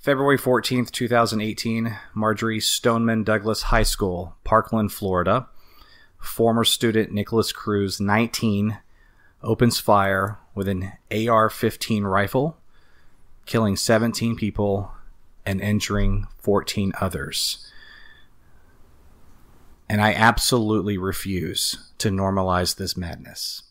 February 14th, 2018, Marjory Stoneman Douglas High School, Parkland, Florida. Former student Nicholas Cruz, 19, opens fire with an AR-15 rifle, killing 17 people and injuring 14 others. And I absolutely refuse to normalize this madness.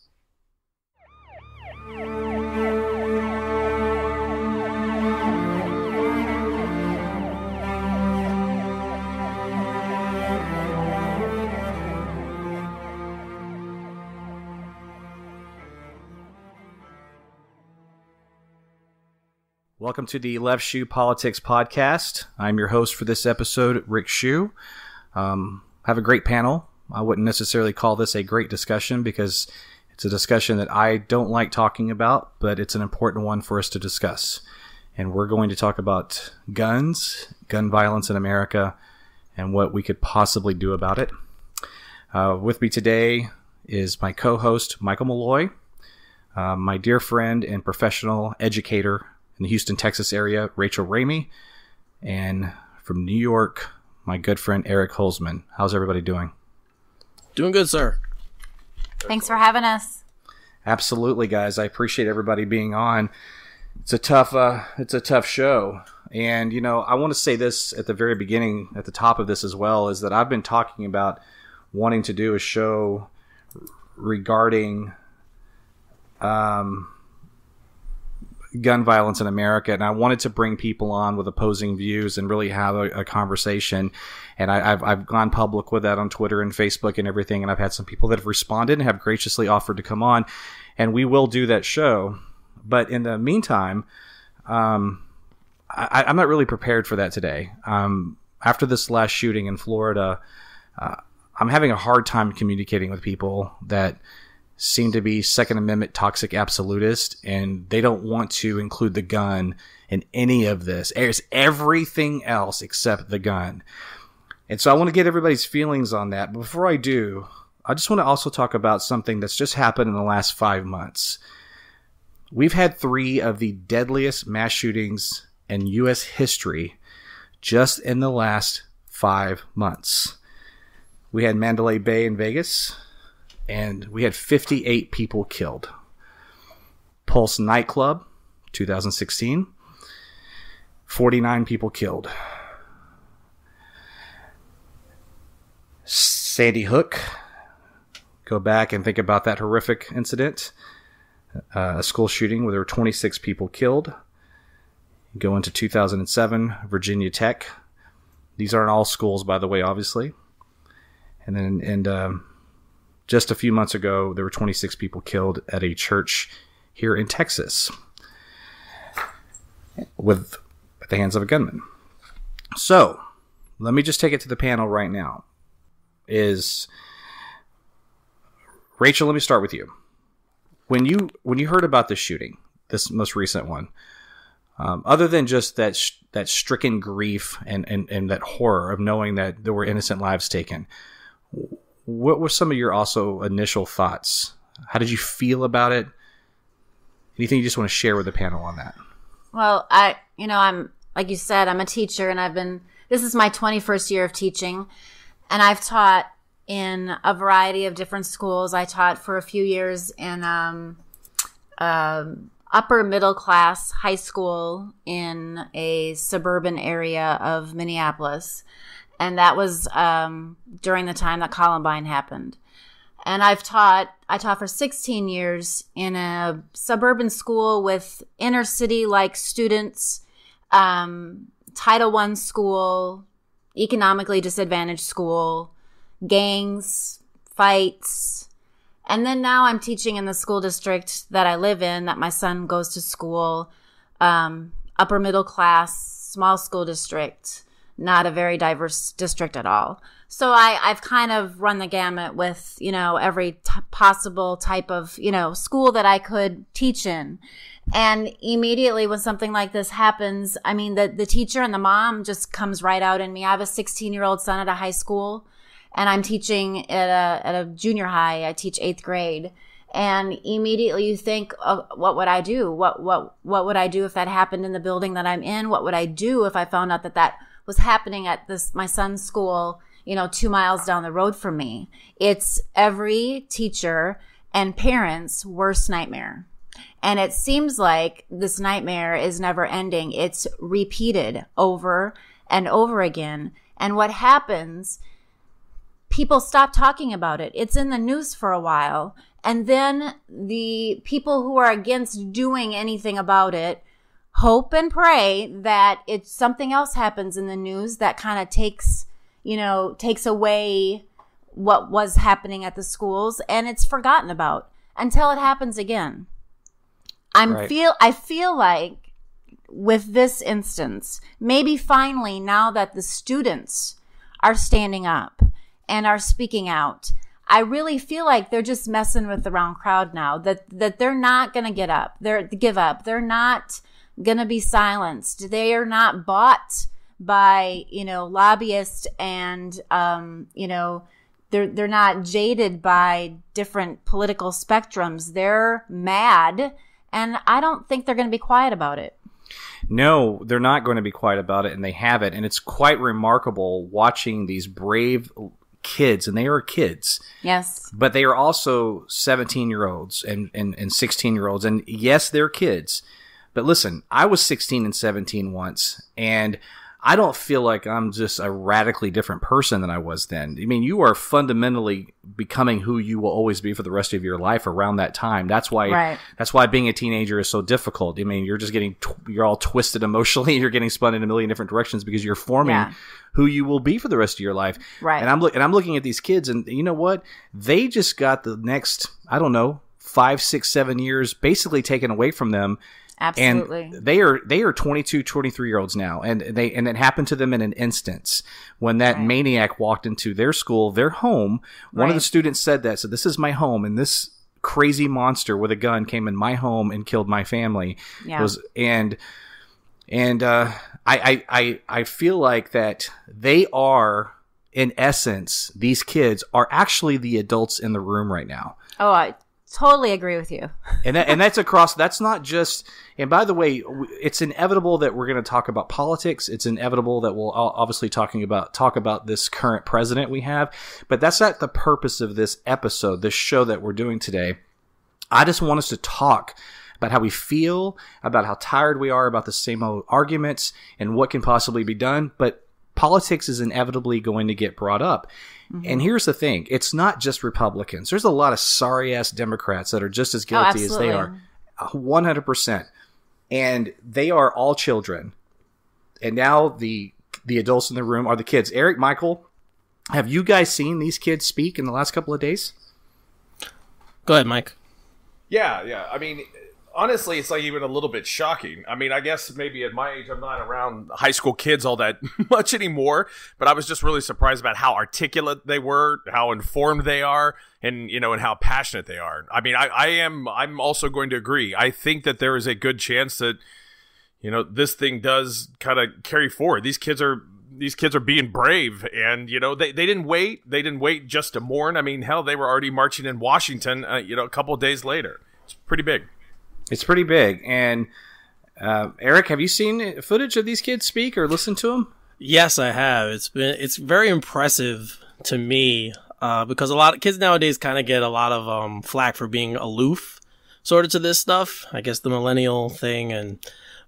Welcome to the Left Shew Politics Podcast. I'm your host for this episode, Rick Shew. Have a great panel. I wouldn't necessarily call this a great discussion because it's a discussion that I don't like talking about, but it's an important one for us to discuss. And we're going to talk about guns, gun violence in America, and what we could possibly do about it. With me today is my co-host, Michael Malloy, my dear friend and professional educator in the Houston, Texas area, Rachel Ramey, and from New York, my good friend Eric Holzmann. How's everybody doing? Doing good, sir. Thanks for having us. Absolutely, guys. I appreciate everybody being on. It's a tough show. And, I want to say this at the very beginning, at the top of this as well, is that I've been talking about wanting to do a show regarding gun violence in America, and I wanted to bring people on with opposing views and really have a conversation. And I've gone public with that on Twitter and Facebook and everything, and I've had some people that have responded and have graciously offered to come on, and we will do that show. But in the meantime, I'm not really prepared for that today. After this last shooting in Florida, I'm having a hard time communicating with people that seem to be Second Amendment toxic absolutists, and they don't want to include the gun in any of this. There's everything else except the gun. And so I want to get everybody's feelings on that. But before I do, I just want to also talk about something that's just happened in the last 5 months. We've had 3 of the deadliest mass shootings in U.S. history just in the last 5 months. We had Mandalay Bay in Vegas, and we had 58 people killed. Pulse nightclub, 2016, 49 people killed. Sandy Hook, go back and think about that horrific incident. A school shooting where there were 26 people killed. Go into 2007, Virginia Tech. These aren't all schools, by the way, obviously. And then, just a few months ago, there were 26 people killed at a church here in Texas with at the hands of a gunman. So, let me just take it to the panel right now. Rachel, let me start with you. When you heard about this shooting, this most recent one, other than just that stricken grief and that horror of knowing that there were innocent lives taken, what were some of your also initial thoughts? How did you feel about it? Anything you just want to share with the panel on that? Well, I'm, like you said, I'm a teacher, and this is my 21st year of teaching, and I've taught in a variety of different schools. I taught for a few years in upper middle class high school in a suburban area of Minneapolis. And that was during the time that Columbine happened. And I taught for 16 years in a suburban school with inner city-like students, Title I school, economically disadvantaged school, gangs, fights. And then now I'm teaching in the school district that I live in, that my son goes to school, upper middle class, small school district. Not a very diverse district at all. So I've kind of run the gamut with, every possible type of, school that I could teach in. And immediately when something like this happens, I mean, the teacher and the mom just comes right out in me. I have a 16-year-old son at a high school, and I'm teaching at a junior high. I teach 8th grade. And immediately you think, oh, what would I do? What would I do if that happened in the building that I'm in? What would I do if I found out that was happening at my son's school, 2 miles down the road from me? It's every teacher and parents' worst nightmare. And it seems like this nightmare is never ending. It's repeated over and over again. And what happens, people stop talking about it. It's in the news for a while. And then the people who are against doing anything about it hope and pray that something else happens in the news that kind of takes away what was happening at the schools, and it's forgotten about until it happens again. I feel like with this instance, maybe finally now that the students are standing up and are speaking out, I really feel like they're just messing with the wrong crowd now, that they're not going to give up. They're not going to be silenced. They are not bought by, lobbyists, and, they're not jaded by different political spectrums. They're mad, and I don't think they're going to be quiet about it. No, they're not going to be quiet about it, and they haven't. And it's quite remarkable watching these brave kids, and they are kids. Yes. But they are also 17-year-olds and 16-year-olds. And yes, they're kids. But listen, I was 16 and 17 once, and I don't feel like I'm just a radically different person than I was then. I mean, you are fundamentally becoming who you will always be for the rest of your life around that time. That's why being a teenager is so difficult. I mean, you're just you're all twisted emotionally. You're getting spun in a million different directions because you're forming who you will be for the rest of your life. Right. And I'm looking at these kids, and you know what? They just got the next, 5, 6, 7 years basically taken away from them. Absolutely. And they are 22, 23-year-olds now. And it happened to them in an instance when that maniac walked into their school, their home. One of the students said that. So this is my home, and this crazy monster with a gun came in my home and killed my family. Yeah. I feel like that they are, in essence, these kids are actually the adults in the room right now. Oh, I totally agree with you. and that's across. That's not just. And by the way, it's inevitable that we're going to talk about politics. It's inevitable that we'll obviously talk about this current president we have. But that's not the purpose of this episode, this show that we're doing today. I just want us to talk about how we feel, about how tired we are about the same old arguments, and what can possibly be done. But politics is inevitably going to get brought up. Mm-hmm. And here's the thing. It's not just Republicans. There's a lot of sorry-ass Democrats that are just as guilty as they are. 100%. And they are all children. And now the adults in the room are the kids. Eric, Michael, have you guys seen these kids speak in the last couple of days? Go ahead, Mike. Yeah. I mean, honestly, it's like even a little bit shocking. I mean, I guess maybe at my age, I'm not around high school kids all that much anymore, but I was just really surprised about how articulate they were, how informed they are, and, and how passionate they are. I mean, I'm also going to agree. I think that there is a good chance that, this thing does kind of carry forward. These kids are being brave, and, they didn't wait. They didn't wait just to mourn. I mean, hell, they were already marching in Washington, a couple of days later. It's pretty big. It's pretty big. And Eric, have you seen footage of these kids speak or listened to them? Yes, I have. It's very impressive to me because a lot of kids nowadays kind of get a lot of flack for being aloof sort of to this stuff. I guess the millennial thing,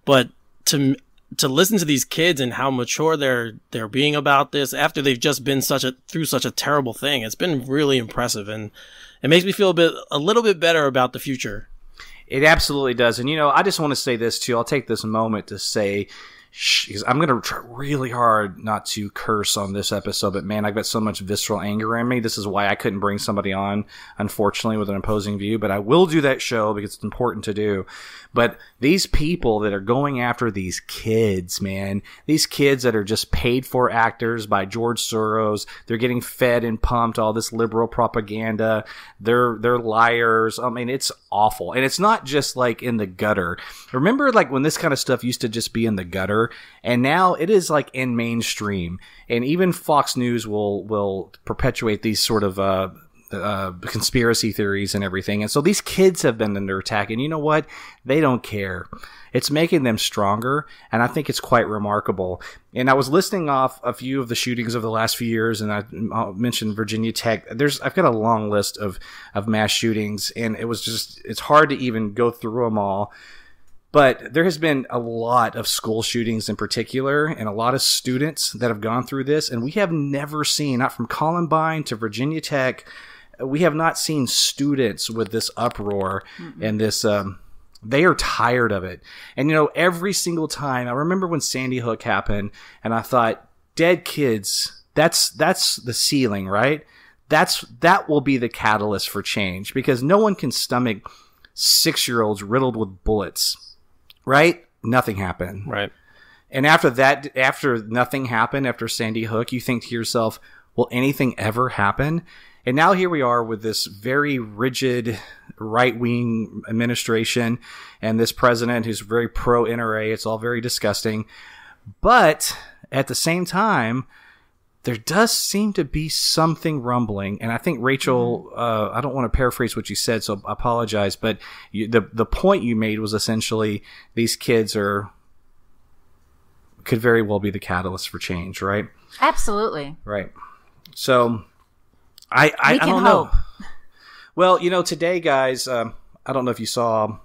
but to listen to these kids and how mature they're being about this after they've just been through such a terrible thing, it's been really impressive, and it makes me feel a little bit better about the future. It absolutely does. And, I just want to say this, too. I'll take this moment to say, because I'm going to try really hard not to curse on this episode, but, man, I've got so much visceral anger in me. This is why I couldn't bring somebody on, unfortunately, with an opposing view. But I will do that show because it's important to do. But these people that are going after these kids, man, these kids that are just paid for actors by George Soros, they're getting fed and pumped all this liberal propaganda. They're liars. I mean, it's awful. And it's not just like in the gutter. Remember like when this kind of stuff used to just be in the gutter, and now it is like in mainstream. And even Fox News will perpetuate these sort of conspiracy theories and everything. And so these kids have been under attack, and you know what? They don't care. It's making them stronger, and I think it's quite remarkable. And I was listing off a few of the shootings of the last few years, and I mentioned Virginia Tech. I've got a long list of mass shootings, and it's hard to even go through them all. But there has been a lot of school shootings in particular, and a lot of students that have gone through this, and we have never seen, not from Columbine to Virginia Tech, we have not seen students with this uproar and this, they are tired of it. And, every single time, I remember when Sandy Hook happened, and I thought, dead kids, that's the ceiling, right? That will be the catalyst for change, because no one can stomach 6-year-olds riddled with bullets. Right? Nothing happened. Right. And after nothing happened, after Sandy Hook, you think to yourself, will anything ever happen? And now here we are with this very rigid right-wing administration and this president who's very pro-NRA. It's all very disgusting. But at the same time, there does seem to be something rumbling. And I think, Rachel, I don't want to paraphrase what you said, so I apologize. But the point you made was essentially these kids could very well be the catalyst for change, right? Absolutely. Right. So I don't know. Well, today, guys, I don't know if you saw,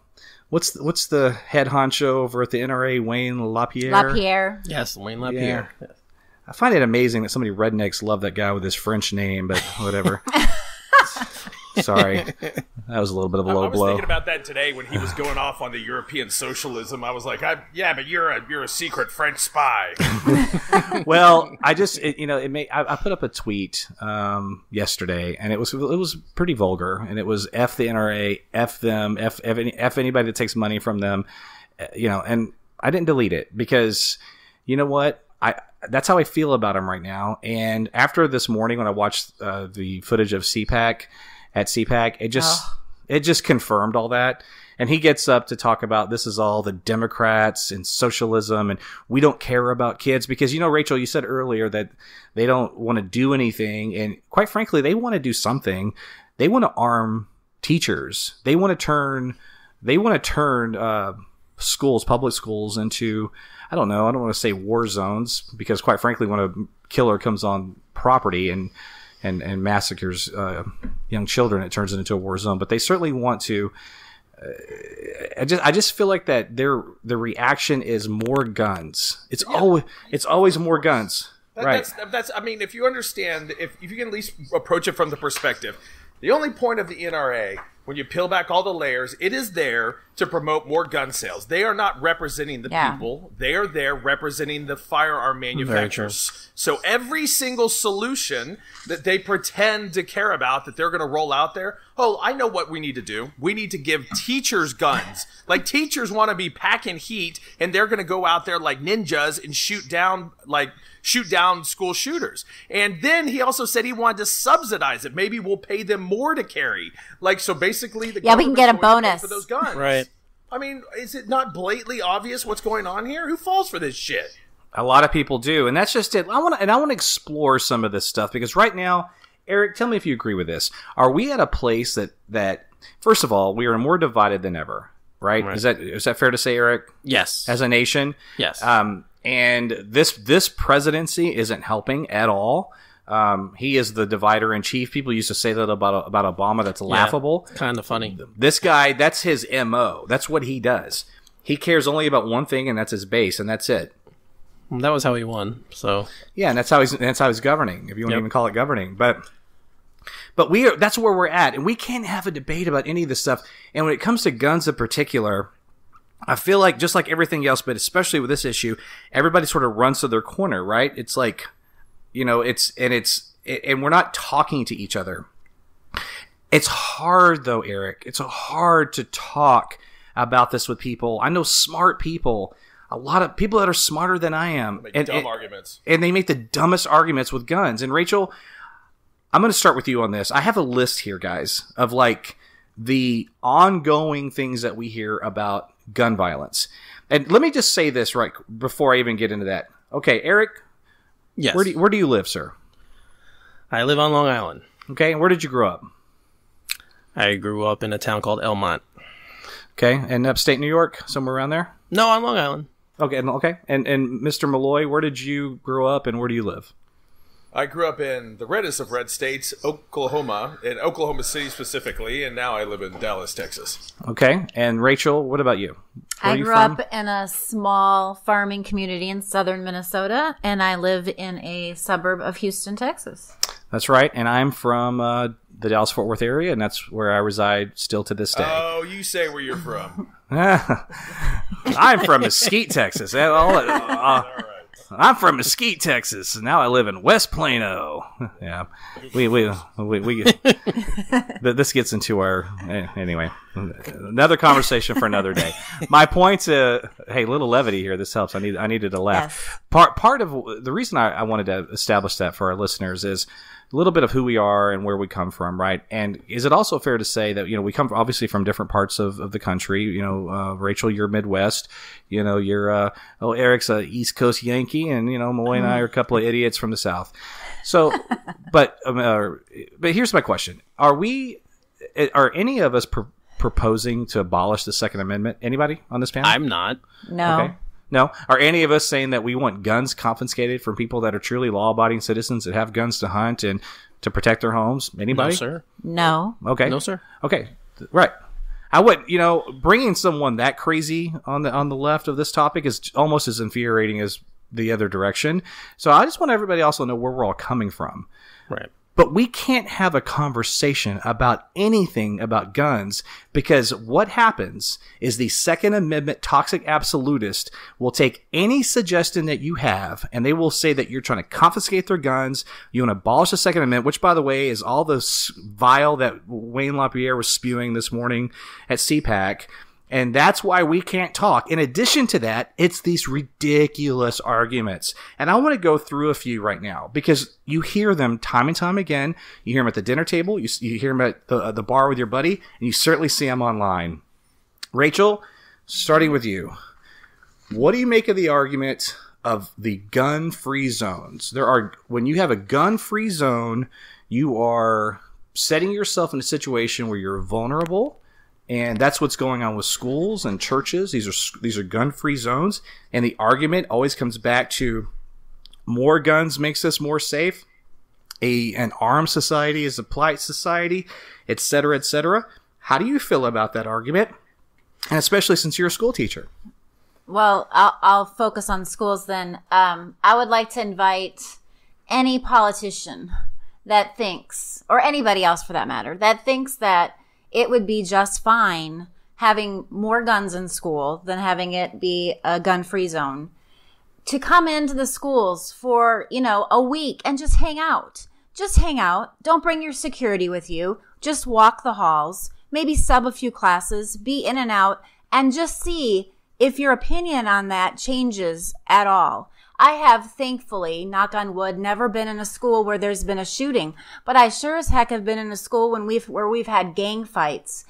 what's the head honcho over at the NRA, Wayne LaPierre? LaPierre. Yes, Wayne LaPierre. Yeah. I find it amazing that so many rednecks love that guy with his French name, but whatever. Sorry. That was a little bit of a low blow. I was thinking about that today when he was going off on the European socialism. I was like, yeah, but you're a secret French spy. Well, I put up a tweet yesterday, and it was pretty vulgar, and it was F the NRA, F them, F anybody that takes money from them, and I didn't delete it because you know what? That's how I feel about him right now. And after this morning, when I watched the footage of CPAC, it just confirmed all that. And he gets up to talk about this is all the Democrats and socialism, and we don't care about kids because, Rachel, you said earlier that they don't want to do anything. And quite frankly, they want to do something. They want to arm teachers. They want to turn schools, public schools, into, I don't want to say war zones, because quite frankly, when a killer comes on property and massacres young children, it turns it into a war zone. But they certainly want to. I just feel like that the reaction is more guns. It's always more guns. Right. That's. I mean, if you understand, if you can at least approach it from the perspective, the only point of the NRA, when you peel back all the layers, it is there to promote more gun sales. They are not representing the people. They are there representing the firearm manufacturers. So every single solution that they pretend to care about that they're going to roll out there, I know what we need to do. We need to give teachers guns. Like, teachers want to be packing heat, and they're going to go out there like ninjas and shoot down school shooters. And then he also said he wanted to subsidize it. Maybe we'll pay them more to carry. So basically, we can get a bonus for those guns. Right. I mean, is it not blatantly obvious what's going on here? Who falls for this shit? A lot of people do, and that's just it. I want to explore some of this stuff, because right now, Eric, tell me if you agree with this. Are we at a place that first of all, we are more divided than ever, right? Is that fair to say, Eric? Yes. As a nation? Yes. And this presidency isn't helping at all. He is the divider in chief. People used to say that about Obama. That's laughable. Kind of funny. This guy, that's his MO. That's what he does. He cares only about one thing, and that's his base, and that's it. Well, that was how he won. So yeah, and that's how he's governing. If you want to even call it governing, but that's where we're at, and we can't have a debate about any of this stuff. And when it comes to guns in particular, I feel like just like everything else, but especially with this issue, everybody sort of runs to their corner, right? It's like, and we're not talking to each other. It's hard though, Eric. It's hard to talk about this with people. I know smart people, a lot of people that are smarter than I am. Dumb arguments. And they make the dumbest arguments with guns. And Rachel, I'm going to start with you on this. I have a list here, guys, of like the ongoing things that we hear about gun violence. And let me just say this right before I even get into that. Okay, Eric. Yes. Where do you live, sir? I live on Long Island. Okay, and where did you grow up? I grew up in a town called Elmont. Okay, and upstate New York, somewhere around there? No, on Long Island. Okay, and Mr. Malloy, where did you grow up and where do you live? I grew up in the reddest of red states, Oklahoma, in Oklahoma City specifically, and now I live in Dallas, Texas. Okay, and Rachel, what about you? Where I are you grew from? up in a small farming community in southern Minnesota, and I live in a suburb of Houston, Texas. That's right, and I'm from the Dallas-Fort Worth area, and that's where I reside still to this day. Oh, you say where you're from. I'm from Mesquite, Texas. I'm from Mesquite, Texas, and now I live in West Plano. Yeah, we this gets into our anyway. Another conversation for another day. My point, hey, little levity here. This helps. I needed to laugh. Yes. Part of the reason I wanted to establish that for our listeners is a little bit of who we are and where we come from, right? And is it also fair to say that, we come obviously from different parts of the country? Rachel, you're Midwest. You're Eric's a East Coast Yankee, and Malloy and I are a couple of idiots from the South. So, but here's my question: Are any of us proposing to abolish the Second Amendment? Anybody on this panel? I'm not. No. Okay. No? Are any of us saying that we want guns confiscated from people that are truly law-abiding citizens that have guns to hunt and to protect their homes? Anybody? No, sir. No. Okay. No, sir. Okay. Right. I would, bringing someone that crazy on the left of this topic is almost as infuriating as the other direction. So I just want everybody also to know where we're all coming from. Right. But we can't have a conversation about anything about guns because what happens is the Second Amendment toxic absolutist will take any suggestion that you have and they will say that you're trying to confiscate their guns. You want to abolish the Second Amendment, which, by the way, is all the vile that Wayne LaPierre was spewing this morning at CPAC. And that's why we can't talk. In addition to that, it's these ridiculous arguments. And I want to go through a few right now because you hear them time and time again. You hear them at the dinner table. You hear them at the bar with your buddy. And you certainly see them online. Rachel, starting with you. What do you make of the argument of the gun-free zones? When you have a gun-free zone, you are setting yourself in a situation where you're vulnerable. And that's what's going on with schools and churches. These are gun-free zones. And the argument always comes back to more guns makes us more safe. An armed society is a polite society, et cetera, et cetera. How do you feel about that argument? And especially since you're a school teacher. Well, I'll focus on schools then. I would like to invite any politician that thinks, or anybody else for that matter, that thinks that it would be just fine having more guns in school than having it be a gun-free zone, to come into the schools for, a week and just hang out. Just hang out. Don't bring your security with you. Just walk the halls, maybe sub a few classes, be in and out, and just see if your opinion on that changes at all. I have, thankfully, knock on wood, never been in a school where there's been a shooting, but I sure as heck have been in a school where we've had gang fights,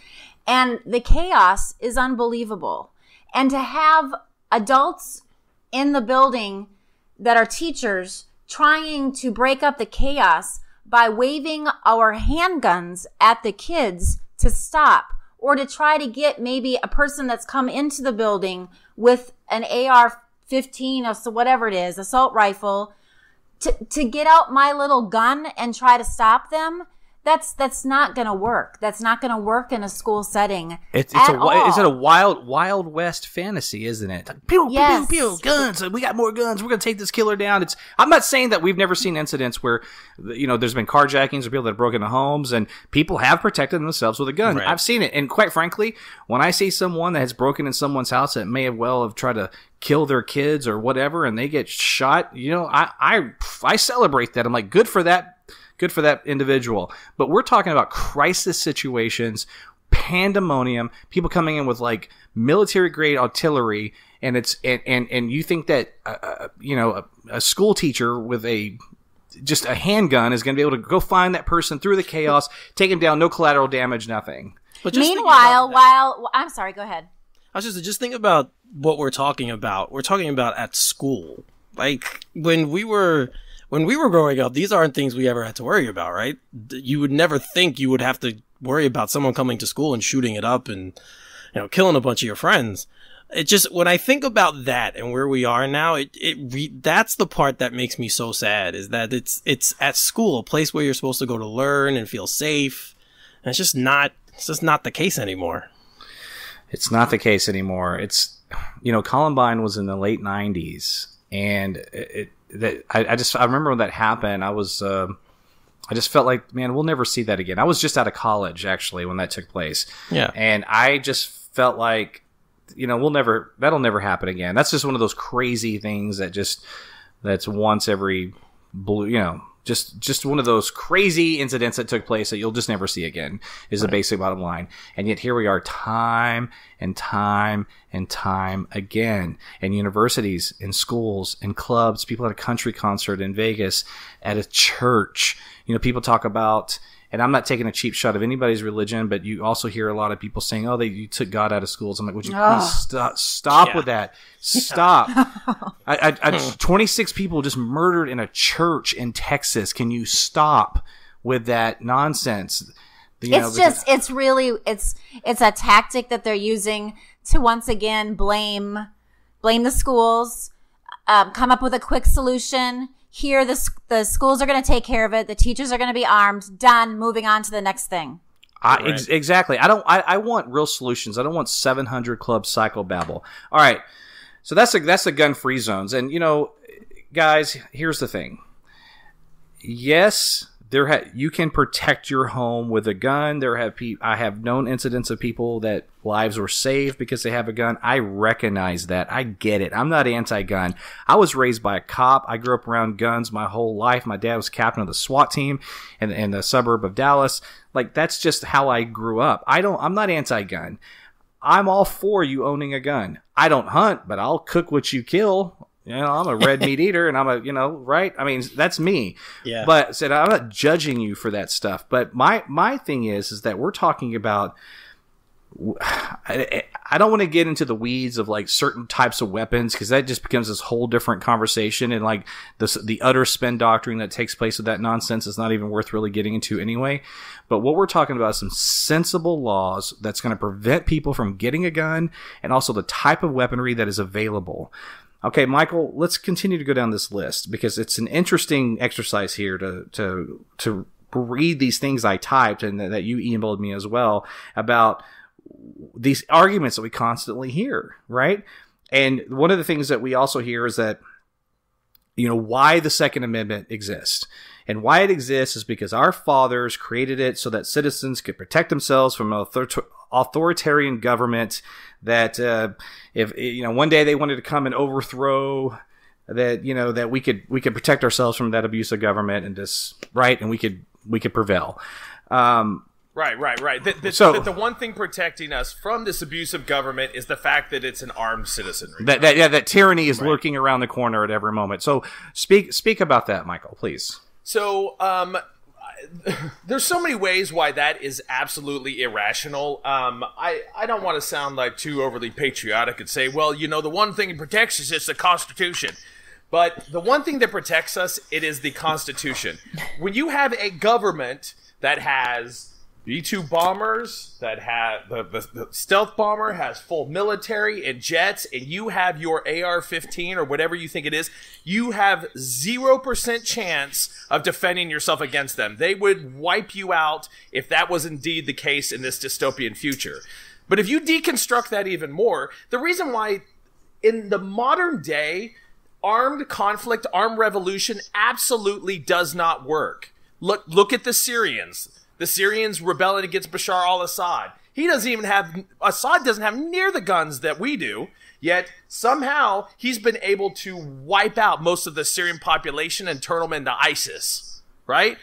and the chaos is unbelievable. And to have adults in the building that are teachers trying to break up the chaos by waving our handguns at the kids to stop, or to try to get maybe a person that's come into the building with an AR-15 or so whatever it is, assault rifle, to get out my little gun and try to stop them, that's not going to work. That's not going to work in a school setting. It's a wild west fantasy, isn't it? Like, pew, yes. pew, pew, pew, guns. We got more guns. We're going to take this killer down. I'm not saying that we've never seen incidents where, there's been carjackings or people that have broken into homes and people have protected themselves with a gun. Right. I've seen it. And quite frankly, when I see someone that has broken in someone's house that may have tried to kill their kids or whatever, and they get shot, I celebrate that. I'm like, good for that individual. But we're talking about crisis situations, pandemonium, people coming in with like military grade artillery, and and you think that a school teacher with just a handgun is going to be able to go find that person through the chaos, take him down, no collateral damage, nothing. But meanwhile, I'm sorry, go ahead. I was just think about what we're talking about. We're talking about at school. Like when we were when we were growing up, these aren't things we ever had to worry about, right? You would never think you would have to worry about someone coming to school and shooting it up and, killing a bunch of your friends. It just, when I think about that and where we are now, that's the part that makes me so sad, is that it's at school, a place where you're supposed to go to learn and feel safe. And it's just not the case anymore. It's not the case anymore. Columbine was in the late 90s, and I remember when that happened. I just felt like, man, we'll never see that again. I was just out of college actually when that took place. Yeah. And I just felt like, that'll never happen again. That's just one of those crazy things that's once every blue, just one of those crazy incidents that took place that you'll just never see again, is the basic bottom line. And yet here we are, time and time and time again, in universities, in schools, in clubs, people at a country concert in Vegas, at a church. People talk about, and I'm not taking a cheap shot of anybody's religion, but you also hear a lot of people saying, "Oh, you took God out of schools." I'm like, would you please stop with that? Stop. 26 people just murdered in a church in Texas. Can you stop with that nonsense? It's a tactic that they're using to once again blame the schools, come up with a quick solution. Here, the schools are going to take care of it. The teachers are going to be armed. Done. Moving on to the next thing. Exactly. I want real solutions. I don't want 700 club psychobabble. All right. So that's the gun-free zones. And, guys, here's the thing. Yes, you can protect your home with a gun. I have known incidents of people that lives were saved because they have a gun. I recognize that. I get it. I'm not anti-gun. I was raised by a cop. I grew up around guns my whole life. My dad was captain of the SWAT team in the suburb of Dallas. Like, that's just how I grew up. I'm not anti-gun. I'm all for you owning a gun. I don't hunt, but I'll cook what you kill. I'm a red meat eater, and I'm right? I mean, that's me. Yeah. But I'm not judging you for that stuff. But my thing is that we're talking about, I don't want to get into the weeds of like certain types of weapons, because that just becomes this whole different conversation, and like the utter spin doctrine that takes place with that nonsense is not even worth really getting into anyway. But what we're talking about is some sensible laws that's going to prevent people from getting a gun, and also the type of weaponry that is available. Okay, Michael, let's continue to go down this list, because it's an interesting exercise here to read these things I typed and that you emailed me as well about these arguments that we constantly hear, right? And one of the things that we also hear is that, why the Second Amendment exists. And why it exists is because our fathers created it so that citizens could protect themselves from authoritarian government, that if one day they wanted to come and overthrow, that that we could protect ourselves from that abusive government, and and we could prevail. Right. The one thing protecting us from this abusive government is the fact that it's an armed citizenry. That tyranny is lurking around the corner at every moment. So speak about that, Michael, please. So, there's so many ways why that is absolutely irrational. I don't want to sound like too overly patriotic and say, well, the one thing that protects us is the Constitution. But the one thing that protects us, it is the Constitution. When you have a government that has B-2 bombers, that have the stealth bomber has full military and jets, and you have your AR-15 or whatever you think it is, you have 0% chance of defending yourself against them. They would wipe you out if that was indeed the case in this dystopian future. But if you deconstruct that even more, the reason why in the modern day, armed conflict, armed revolution absolutely does not work. Look at the Syrians. The Syrians rebelling against Bashar al-Assad. Assad doesn't have near the guns that we do, yet somehow he's been able to wipe out most of the Syrian population and turn them into ISIS, right?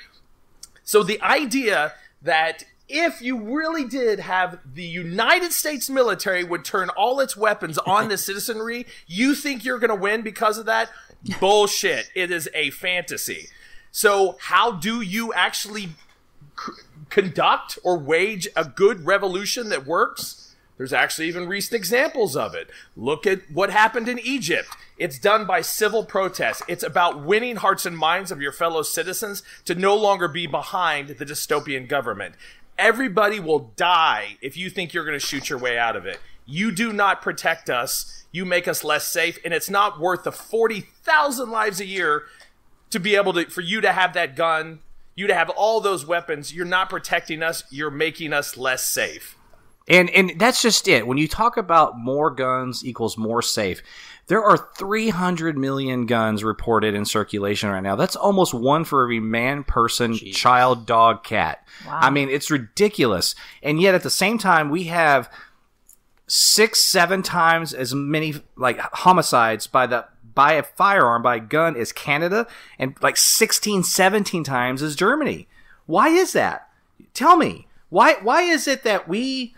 So the idea that if you really did have the United States military would turn all its weapons on the citizenry, you think you're going to win because of that? Bullshit. It is a fantasy. So how do you actually conduct or wage a good revolution that works? There's actually even recent examples of it. Look at what happened in Egypt. It's done by civil protest. It's about winning hearts and minds of your fellow citizens to no longer be behind the dystopian government. Everybody will die if you think you're going to shoot your way out of it. You do not protect us. You make us less safe, and it's not worth the 40,000 lives a year to be able to, for you to have that gun, you to have all those weapons. You're not protecting us. You're making us less safe. And that's just it. When you talk about more guns equals more safe, there are 300 million guns reported in circulation right now. That's almost one for every man, person, child, dog, cat. Wow. I mean, it's ridiculous. And yet at the same time, we have 6-7 times as many like homicides by a firearm, by a gun as Canada, and like 16-17 times as Germany. Why is that? Tell me. Why is it that we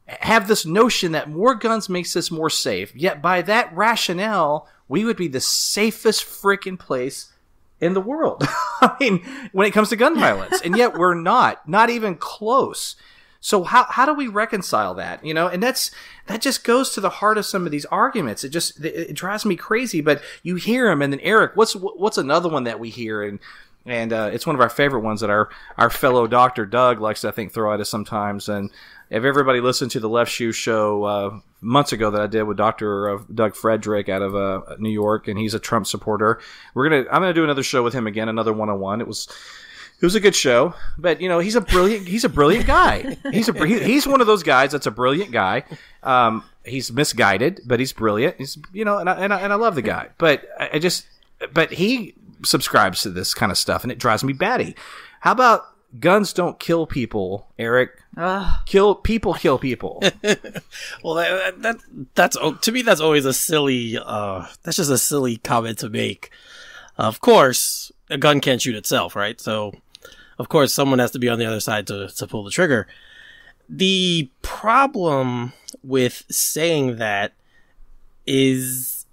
have this notion that more guns makes us more safe, yet by that rationale, we would be the safest freaking place in the world? I mean, when it comes to gun violence, and yet we're not even close. So how do we reconcile that? You know, and that just goes to the heart of some of these arguments. It drives me crazy. But you hear them, and then Eric, what's another one that we hear, and it's one of our favorite ones that our fellow Dr. Doug likes to, I think, throw at us sometimes. And if everybody listened to the Left Shoe show months ago that I did with Dr. Doug Frederick out of New York, and he's a Trump supporter, I'm gonna do another show with him again, another one-on-one. It was a good show, but you know, he's a brilliant guy. He's one of those guys that's a brilliant guy. He's misguided, but he's brilliant. He's, you know, and I love the guy, but he subscribes to this kind of stuff, and it drives me batty. How about guns don't kill people, Eric? Kill people. Well, that's to me, that's always a silly. That's just a silly comment to make. Of course, a gun can't shoot itself, right? So, of course, someone has to be on the other side to pull the trigger. The problem with saying that is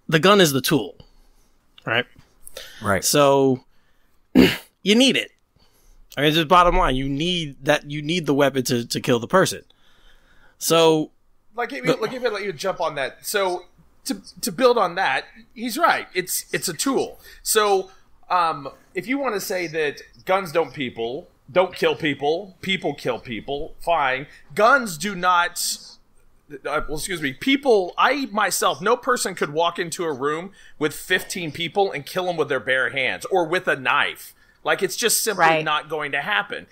the gun is the tool, right? Right. So you need it. I mean, just bottom line, you need the weapon to kill the person. So, let you jump on that. So, to build on that, he's right. It's a tool. So, if you want to say that guns don't kill people, people kill people, fine. Guns do not. People, I myself, no person could walk into a room with 15 people and kill them with their bare hands or with a knife. Like, it's just simply not going to happen.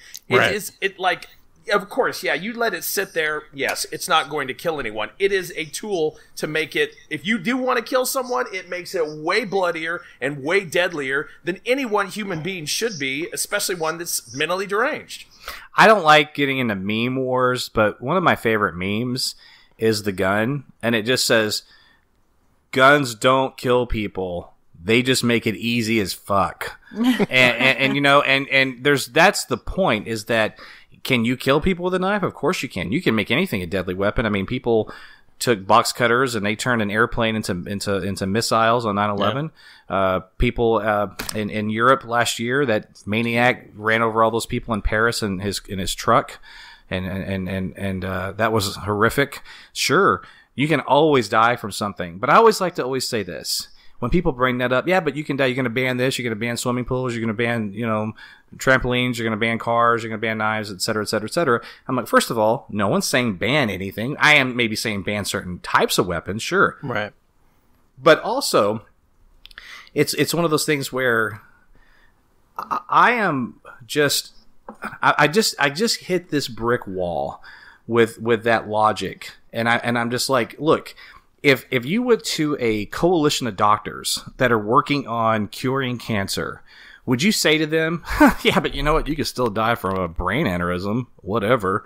Of course, yeah, you let it sit there. Yes, it's not going to kill anyone. It is a tool to make it, if you do want to kill someone, it makes it way bloodier and way deadlier than any one human being should be, especially one that's mentally deranged. I don't like getting into meme wars, but one of my favorite memes is the gun, and it just says, guns don't kill people. They just make it easy as fuck. and you know, and that's the point, is that can you kill people with a knife? Of course you can. You can make anything a deadly weapon. I mean, people took box cutters and they turned an airplane into missiles on 9/11. Yeah. People in Europe last year, that maniac ran over all those people in Paris in his truck, and that was horrific. Sure, you can always die from something, but I always like to say this. When people bring that up, yeah, but you can die. You're going to ban this. You're going to ban swimming pools. You're going to ban, trampolines. You're going to ban cars. You're going to ban knives, et cetera, et cetera, et cetera. I'm like, first of all, no one's saying ban anything. I am maybe saying ban certain types of weapons, sure. Right. But also, it's one of those things where I just hit this brick wall with that logic, and I'm just like, look. If you went to a coalition of doctors that are working on curing cancer, would you say to them, yeah, but you know what? You can still die from a brain aneurysm, whatever,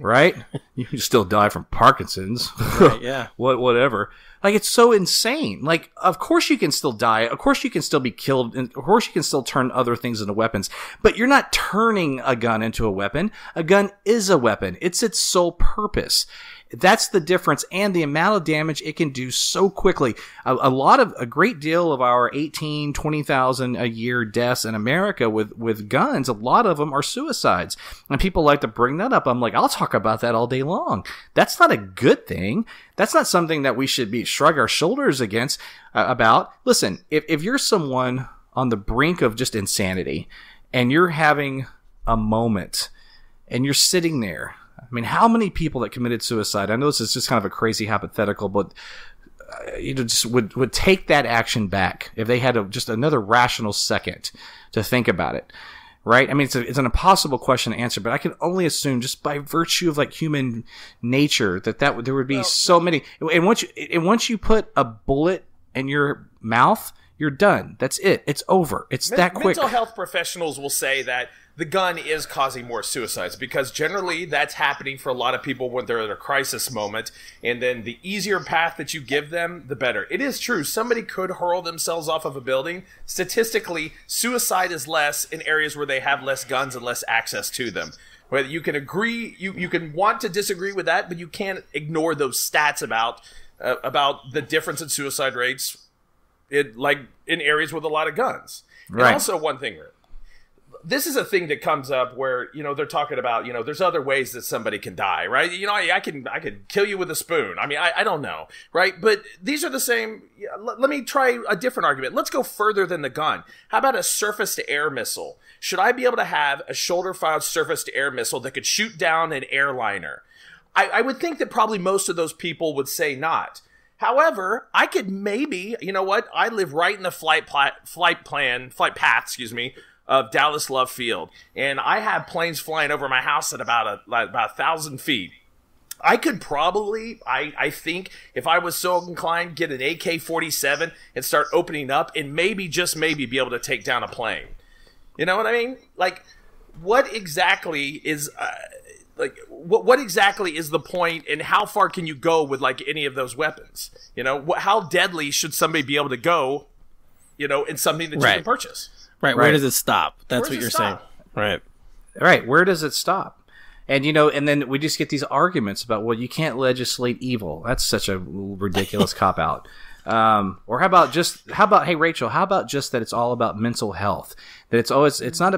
right? You can still die from Parkinson's, right, yeah. Whatever. Like, it's so insane. Like, of course you can still die. Of course you can still be killed. And of course you can still turn other things into weapons. But you're not turning a gun into a weapon. A gun is a weapon. It's its sole purpose. That's the difference, and the amount of damage it can do so quickly. A great deal of our 20,000 a year deaths in America with guns, a lot of them are suicides. And people like to bring that up. I'm like, I'll talk about that all day long. That's not a good thing. That's not something that we should shrug our shoulders against about. Listen, if you're someone on the brink of just insanity and you're having a moment and you're sitting there, I mean, how many people that committed suicide, I know this is just kind of a crazy hypothetical, but just would take that action back if they had just another rational second to think about it, right? I mean, it's an impossible question to answer, but I can only assume just by virtue of like human nature that there would be so many. And once you put a bullet in your mouth, you're done. That's it. It's over. It's that quick. Mental health professionals will say that the gun is causing more suicides because generally that's happening for a lot of people when they're at a crisis moment. And then the easier path that you give them, the better. It is true. Somebody could hurl themselves off of a building. Statistically, suicide is less in areas where they have less guns and less access to them. Whether you can agree, you can want to disagree with that, but you can't ignore those stats about the difference in suicide rates in areas with a lot of guns. Right. And also one thing, this is a thing that comes up where, they're talking about, there's other ways that somebody can die, right? I could kill you with a spoon. I mean, I don't know, right? But these are the same. Let me try a different argument. Let's go further than the gun. How about a surface-to-air missile? Should I be able to have a shoulder-fired surface-to-air missile that could shoot down an airliner? I would think that probably most of those people would say not. However, I could maybe, I live right in the flight path, of Dallas Love Field, and I have planes flying over my house at about 1,000 feet. I could probably, I think, if I was so inclined, get an AK-47 and start opening up and maybe, just maybe, be able to take down a plane. You know what I mean? Like, what exactly is what exactly is the point, and how far can you go with any of those weapons? How deadly should somebody be able to go? In something that you can purchase. Right. Where does it stop? That's what you're saying. Right. Right. Where does it stop? And, and then we just get these arguments about, well, you can't legislate evil. That's such a ridiculous cop-out. Or how about, hey, Rachel, how about just that it's all about mental health? That it's not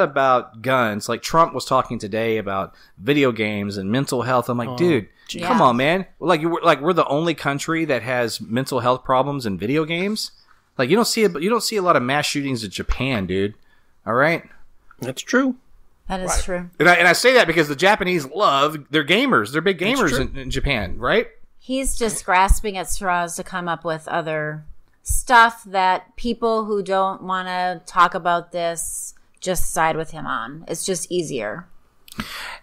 about guns. Like Trump was talking today about video games and mental health. I'm like, dude, come on, man. We're the only country that has mental health problems in video games. Like you don't see a lot of mass shootings in Japan, dude. All right, that's true. That is true. And I say that because the Japanese they're gamers. They're big gamers in Japan, right? He's just grasping at straws to come up with other stuff that people who don't want to talk about this just side with him on. It's just easier.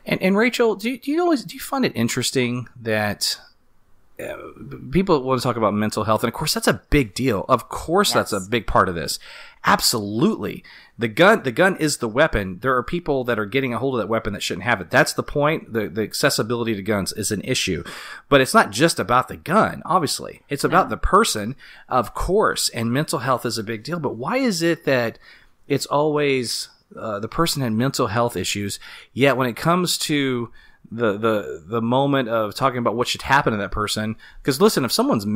And Rachel, do you find it interesting that people want to talk about mental health, and of course that's a big deal. Of course, that's a big part of this. Absolutely, the gun is the weapon. There are people that are getting a hold of that weapon that shouldn't have it. That's the point. The accessibility to guns is an issue, but it's not just about the gun. Obviously, it's about the person, of course, and mental health is a big deal. But why is it that it's always the person had mental health issues, yet when it comes to the moment of talking about what should happen to that person, because listen, if someone's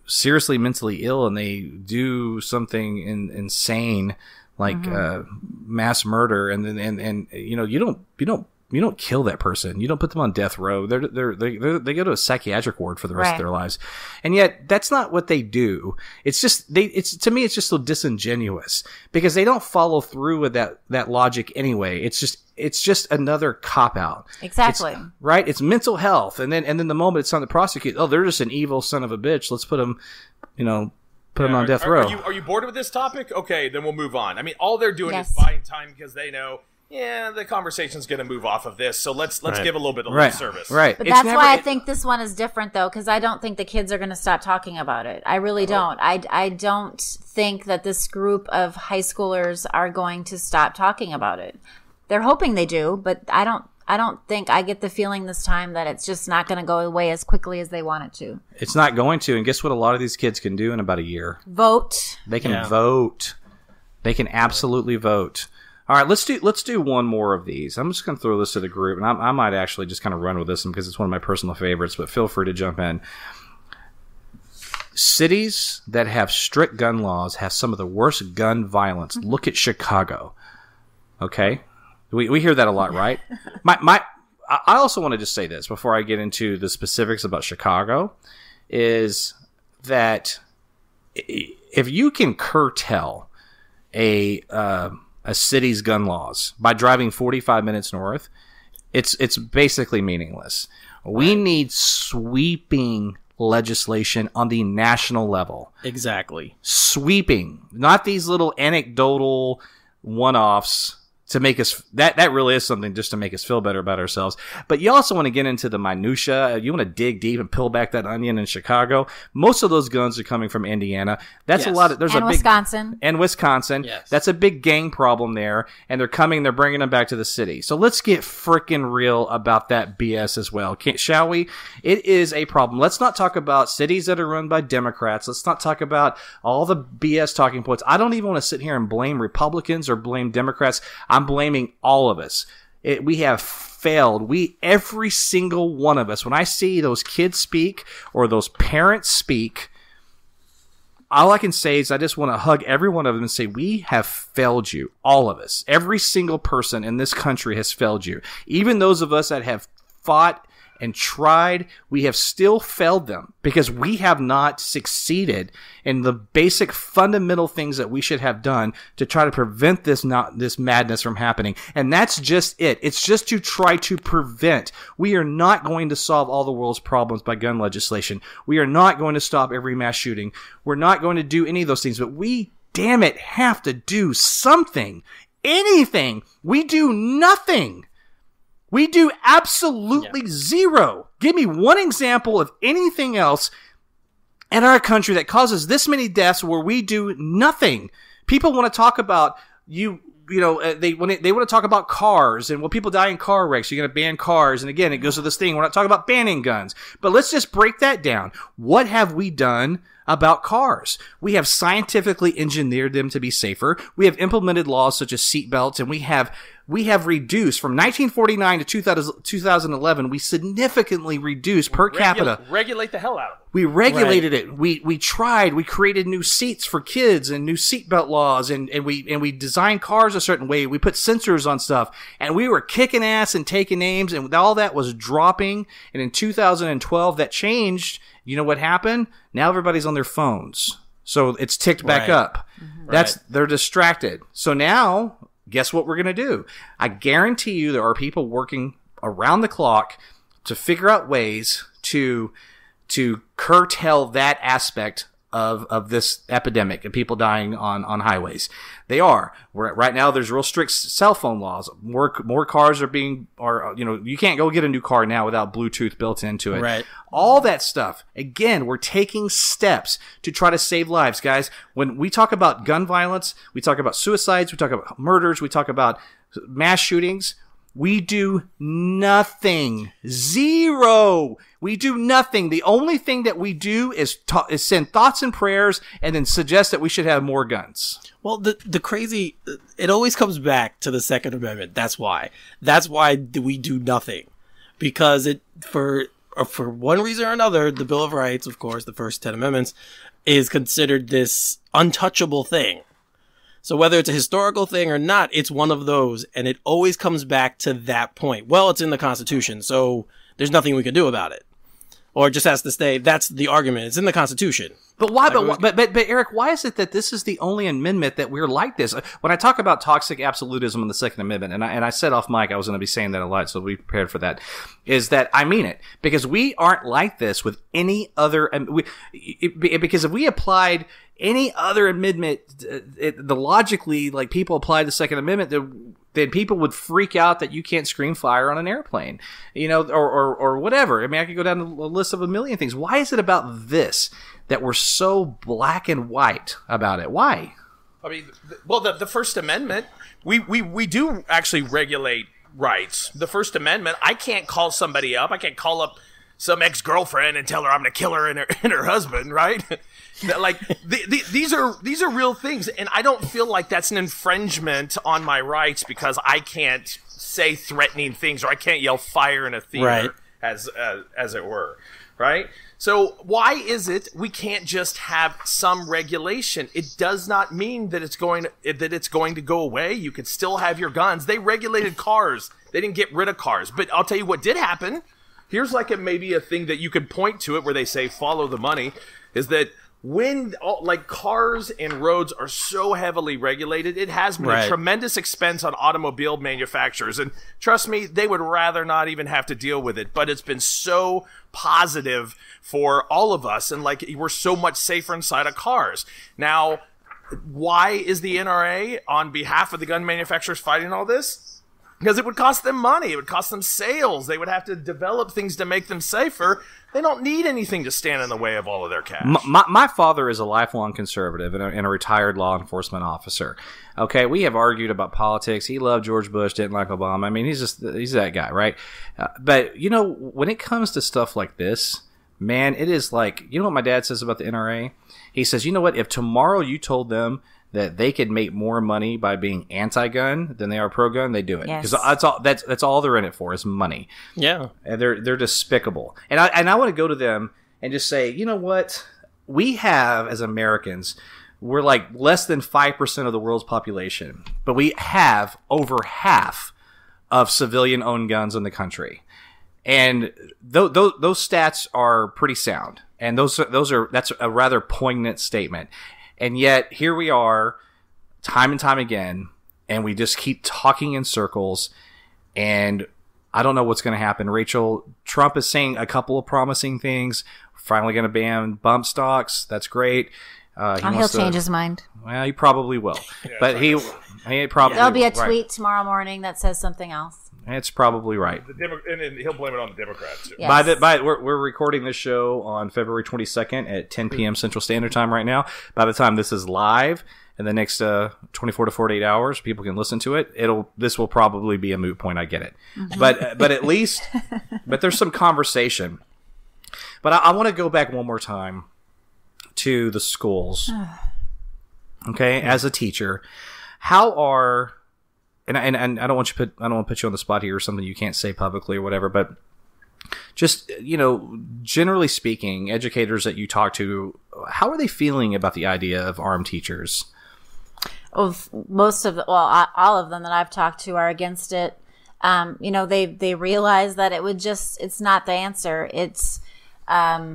seriously mentally ill and they do something insane like mass murder, and you don't kill that person. You don't put them on death row. They go to a psychiatric ward for the rest of their lives, and yet that's not what they do. It's just to me it's just so disingenuous because they don't follow through with that logic anyway. It's just another cop out. Exactly. Right. It's mental health, and then the moment it's on the prosecute, they're just an evil son of a bitch. Let's put them, put them on death row. Are you bored with this topic? Okay, then we'll move on. I mean, all they're doing is buying time because they know. Yeah, the conversation's going to move off of this, so let's give a little bit of lip service. Right. But that's why I think this one is different, though, because I don't think the kids are going to stop talking about it. I really don't. I don't think that this group of high schoolers are going to stop talking about it. They're hoping they do, but I don't think, I get the feeling this time that it's just not going to go away as quickly as they want it to. It's not going to, and guess what a lot of these kids can do in about a year? Vote. They can vote. They can absolutely vote. All right, let's do one more of these. I'm just going to throw this to the group, and I might actually just kind of run with this one because it's one of my personal favorites, but feel free to jump in. Cities that have strict gun laws have some of the worst gun violence. Look at Chicago. Okay? We hear that a lot, right? I also want to just say this before I get into the specifics about Chicago, is that if you can curtail a city's gun laws by driving 45 minutes north, it's basically meaningless. We need sweeping legislation on the national level. Exactly. Sweeping, not these little anecdotal one-offs to make us that really is something just to make us feel better about ourselves. But you also want to get into the minutia. You want to dig deep and peel back that onion. In Chicago, most of those guns are coming from Indiana. That's a lot of and Wisconsin. And Wisconsin. Yes. That's a big gang problem there, and they're bringing them back to the city. So let's get freaking real about that BS as well, shall we? It is a problem. Let's not talk about cities that are run by Democrats. Let's not talk about all the BS talking points. I don't even want to sit here and blame Republicans or blame Democrats. I'm blaming all of us. We have failed. Every single one of us. When I see those kids speak or those parents speak, all I can say is I just want to hug every one of them and say, we have failed you. All of us. Every single person in this country has failed you. Even those of us that have fought and tried, we have still failed them because we have not succeeded in the basic fundamental things that we should have done to try to prevent this madness from happening. And that's just it. It's just to try to prevent. We are not going to solve all the world's problems by gun legislation. We are not going to stop every mass shooting. We're not going to do any of those things, but we, damn it, have to do something. Anything. We do nothing. We do absolutely zero. Give me one example of anything else in our country that causes this many deaths where we do nothing. People want to talk about they want to talk about cars and people die in car wrecks. You're going to ban cars, and again, it goes to this thing. We're not talking about banning guns, but let's just break that down. What have we done about cars? We have scientifically engineered them to be safer. We have implemented laws such as seat belts, and we have reduced from 1949 to 2011. We significantly reduced per capita. Regulate the hell out of it. We regulated it. We tried. We created new seats for kids and new seatbelt laws, and we designed cars a certain way. We put sensors on stuff, and we were kicking ass and taking names, and all that was dropping. And in 2012, that changed. You know what happened? Now everybody's on their phones, so it's ticked back up. Mm-hmm. They're distracted. So now, guess what we're going to do? I guarantee you there are people working around the clock to figure out ways to curtail that aspect of this epidemic and people dying on highways. They are. Right now there's real strict cell phone laws. More cars you can't go get a new car now without Bluetooth built into it. Right. All that stuff. Again, we're taking steps to try to save lives, guys. When we talk about gun violence, we talk about suicides, we talk about murders, we talk about mass shootings. We do nothing. Zero. We do nothing. The only thing that we do is send thoughts and prayers and then suggest that we should have more guns. Well, the crazy, it always comes back to the Second Amendment. That's why we do nothing, because for one reason or another, the Bill of Rights, of course, the first 10 amendments, is considered this untouchable thing. So whether it's a historical thing or not, it's one of those, and it always comes back to that point. Well, it's in the Constitution, so there's nothing we can do about it. Or it just has to stay. That's the argument. It's in the Constitution. But why? But Eric, why is it that this is the only amendment that we're like this? When I talk about toxic absolutism in the Second Amendment, and I said off mic I was going to be saying that a lot, so be prepared for that. Is that I mean it, because we aren't like this with any other. Because if we applied any other amendment, logically, like people apply the Second Amendment, then people would freak out that you can't scream fire on an airplane, or whatever. I mean, I could go down a list of a million things. Why is it about this that we're so black and white about it? Why? I mean, the First Amendment, we do actually regulate rights. The First Amendment, I can't call somebody up. I can't call up some ex-girlfriend and tell her I'm going to kill her and her husband, right? Like these are real things, and I don't feel like that's an infringement on my rights because I can't say threatening things or I can't yell fire in a theater, right, as it were, right? So why is it we can't just have some regulation? It does not mean that it's going to go away. You can still have your guns. They regulated cars. They didn't get rid of cars. But I'll tell you what did happen. Here's like maybe a thing that you could point to it where they say follow the money, is that when like cars and roads are so heavily regulated, it has been a tremendous expense on automobile manufacturers. And trust me, they would rather not even have to deal with it. But it's been so positive for all of us. And like we're so much safer inside of cars. Now, why is the NRA on behalf of the gun manufacturers fighting all this? Because it would cost them money. It would cost them sales. They would have to develop things to make them safer. They don't need anything to stand in the way of all of their cash. My father is a lifelong conservative and a retired law enforcement officer. Okay, we have argued about politics. He loved George Bush, didn't like Obama. I mean, he's that guy, right? But, you know, when it comes to stuff like this, man, it is like, you know what my dad says about the NRA? He says, you know what, if tomorrow you told them that they could make more money by being anti-gun than they are pro-gun, they do it. Because that's all they're in it for is money. Yeah. And they're despicable. And I want to go to them and just say, you know what? We have, as Americans, we're like less than 5% of the world's population. But we have over half of civilian-owned guns in the country. And those stats are pretty sound. And that's a rather poignant statement. And yet, here we are, time and time again, and we just keep talking in circles, and I don't know what's going to happen. Rachel, Trump is saying a couple of promising things. Finally going to ban bump stocks. That's great. He'll change his mind. Well, he probably will. Yeah, but he probably There'll be a tweet tomorrow morning that says something else. It's probably right. And he'll blame it on the Democrats, too. Yes. We're recording this show on February 22nd at 10 p.m. Central Standard Time right now. By the time this is live, in the next 24 to 48 hours, people can listen to it. This will probably be a moot point. I get it. Mm-hmm. But at least, but there's some conversation. But I want to go back one more time to the schools. Okay, as a teacher, how are... And I don't want to put you on the spot here or something you can't say publicly or whatever, but just, you know, generally speaking, educators that you talk to, how are they feeling about the idea of armed teachers? All of them that I've talked to are against it. You know, they realize that it's not the answer. It's not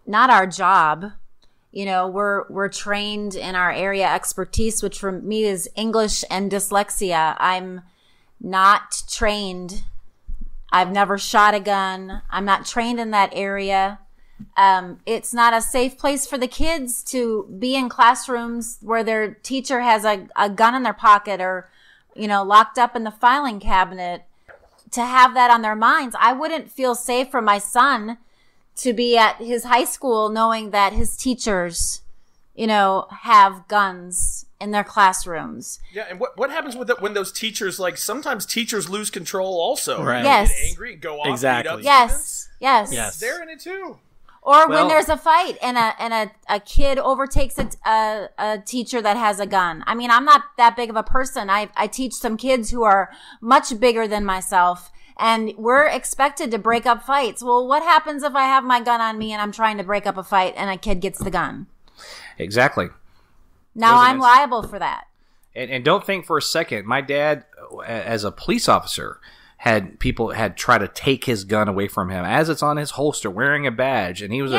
our job. You know, we're trained in our area expertise, which for me is English and dyslexia. I'm not trained. I've never shot a gun. I'm not trained in that area. It's not a safe place for the kids to be in classrooms where their teacher has a gun in their pocket or, you know, locked up in the filing cabinet, to have that on their minds. I wouldn't feel safe for my son to be at his high school knowing that his teachers, you know, have guns in their classrooms. Yeah, and what happens with when those teachers, like, sometimes teachers lose control also. Right. Yes. Get angry and go off. Exactly. Yes. They're in it too. Or when there's a fight and a kid overtakes a teacher that has a gun. I mean, I'm not that big of a person. I teach some kids who are much bigger than myself. And we're expected to break up fights. Well, what happens if I have my gun on me and I'm trying to break up a fight and a kid gets the gun? Exactly. Now I'm liable for that. And don't think for a second, my dad, as a police officer, had tried to take his gun away from him as it's on his holster, wearing a badge, and he was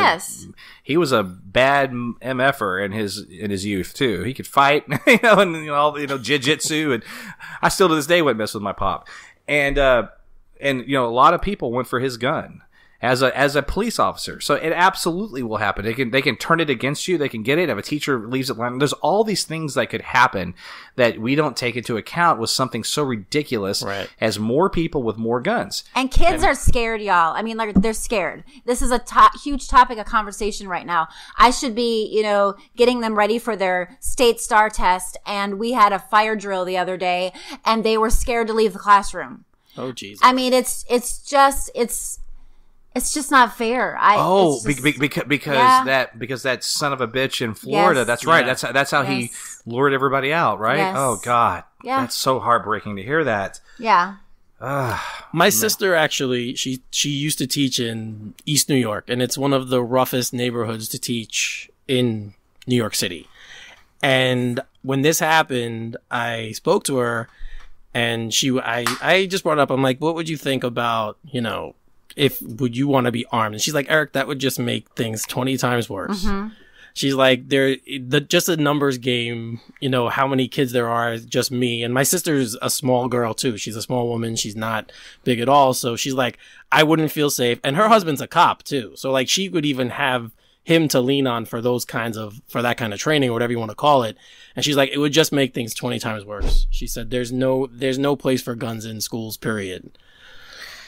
a bad MFer in his youth too. He could fight, jiu-jitsu, and I still to this day wouldn't mess with my pop. And you know, a lot of people went for his gun as a police officer. So it absolutely will happen. They can turn it against you. They can get it if a teacher leaves it lying. There's all these things that could happen that we don't take into account with something so ridiculous as more people with more guns. And kids are scared, y'all. I mean, they're scared. This is a huge topic of conversation right now. I should be, you know, getting them ready for their state STAR test. And we had a fire drill the other day and they were scared to leave the classroom. Oh, Jesus. I mean, it's It's just not fair. Because that son of a bitch in Florida. Yes. That's right. Yeah. That's how he lured everybody out, right? Yes. Oh God, Yeah. that's so heartbreaking to hear that. Yeah. My sister actually, she used to teach in East New York, and it's one of the roughest neighborhoods to teach in New York City. And when this happened, I spoke to her, and I just brought up, I'm like, what would you think about, would you want to be armed? And she's like, Eric, that would just make things 20 times worse. Mm-hmm. She's like, just a numbers game, how many kids there are, just me. And my sister's a small girl too. She's a small woman. She's not big at all. So she's like, I wouldn't feel safe. And her husband's a cop too. So like she would even have him to lean on for that kind of training or whatever you want to call it. And she's like, it would just make things 20 times worse. She said, there's no place for guns in schools, period.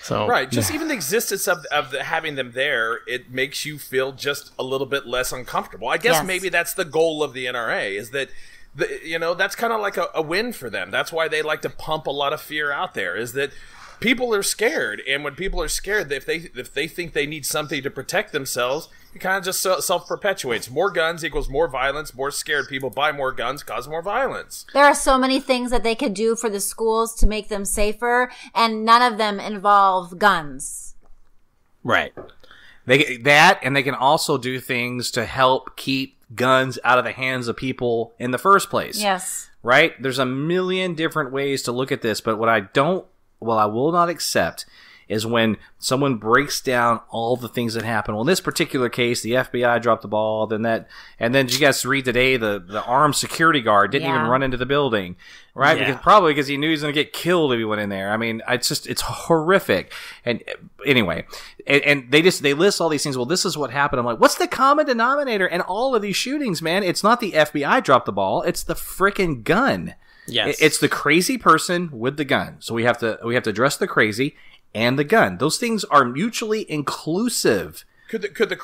So, right, just even the existence of having them there, it makes you feel just a little bit less uncomfortable. I guess maybe that's the goal of the NRA, is that, that's kind of like a win for them. That's why they like to pump a lot of fear out there, is that people are scared. And when people are scared, if they think they need something to protect themselves, it kind of just self-perpetuates. More guns equals more violence. More scared people buy more guns, cause more violence. There are so many things that they could do for the schools to make them safer, and none of them involve guns. Right. And they can also do things to help keep guns out of the hands of people in the first place. Yes. Right? There's a million different ways to look at this, but what I will not accept is when someone breaks down all the things that happen. Well, in this particular case, the FBI dropped the ball, and then did you guys read today the armed security guard didn't even run into the building, right? Yeah. Because he knew he was going to get killed if he went in there. I mean, it's horrific. And anyway, and they list all these things. Well, this is what happened. I'm like, what's the common denominator in all of these shootings, man? It's not the FBI dropped the ball. It's the freaking gun. Yes. It's the crazy person with the gun. So we have to address the crazy and the gun. Those things are mutually inclusive. Could the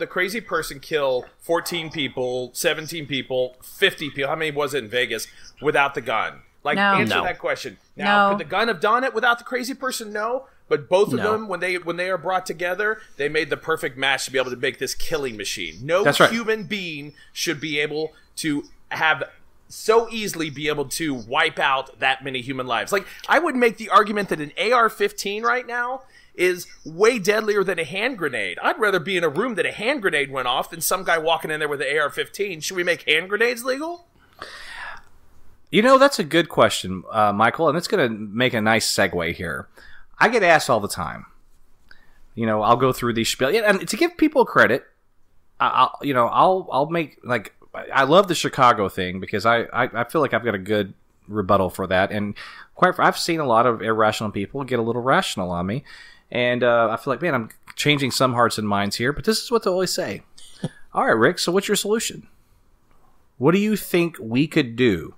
crazy person kill 14 people, 17 people, 50 people? How many was it in Vegas without the gun? Answer that question. Now, could the gun have done it without the crazy person? No. But both of them, when they are brought together, they made the perfect match to be able to make this killing machine. No human being should be able to have so easily be able to wipe out that many human lives. Like, I would make the argument that an AR-15 right now is way deadlier than a hand grenade. I'd rather be in a room that a hand grenade went off than some guy walking in there with an AR-15. Should we make hand grenades legal? That's a good question, Michael, and it's going to make a nice segue here. I get asked all the time. I'll go through these spiel, and to give people credit, I'll make, like, I love the Chicago thing because I feel like I've got a good rebuttal for that. And I've seen a lot of irrational people get a little rational on me. And I feel like, man, I'm changing some hearts and minds here. But this is what they always say. All right, Rick, so what's your solution? What do you think we could do?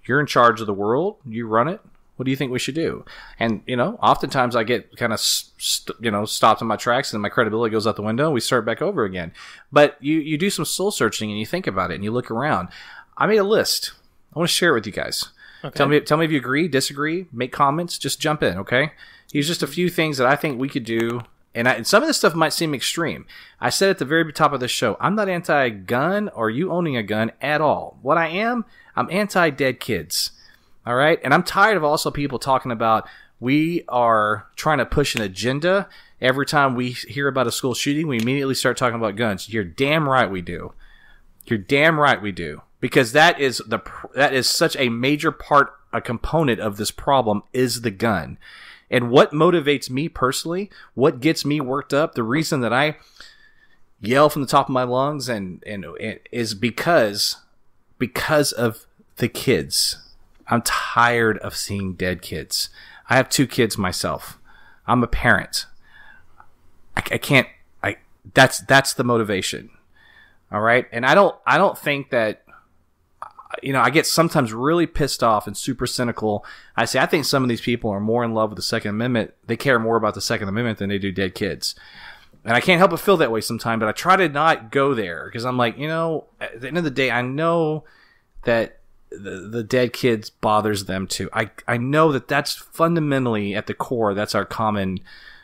You're in charge of the world. You run it. What do you think we should do? And, oftentimes I get kind of, stopped in my tracks and my credibility goes out the window and we start back over again. But you do some soul searching and you think about it and you look around. I made a list. I want to share it with you guys. Okay. Tell me if you agree, disagree, make comments, just jump in, okay? Here's just a few things that I think we could do. And some of this stuff might seem extreme. I said at the very top of the show, I'm not anti-gun or you owning a gun at all. What I am, I'm anti-dead kids. All right. And I'm tired of also people talking about we are trying to push an agenda. Every time we hear about a school shooting, we immediately start talking about guns. You're damn right we do. You're damn right we do. Because that is such a major part, a component of this problem is the gun. And what motivates me personally, what gets me worked up, the reason that I yell from the top of my lungs and is because of the kids. I'm tired of seeing dead kids. I have 2 kids myself. I'm a parent. That's the motivation. All right. And I don't think that, I get sometimes really pissed off and super cynical. I think some of these people are more in love with the Second Amendment. They care more about the Second Amendment than they do dead kids. And I can't help but feel that way sometimes, but I try to not go there because I'm like, at the end of the day, I know that the dead kids bothers them too. I know that that's fundamentally at the core. That's our common,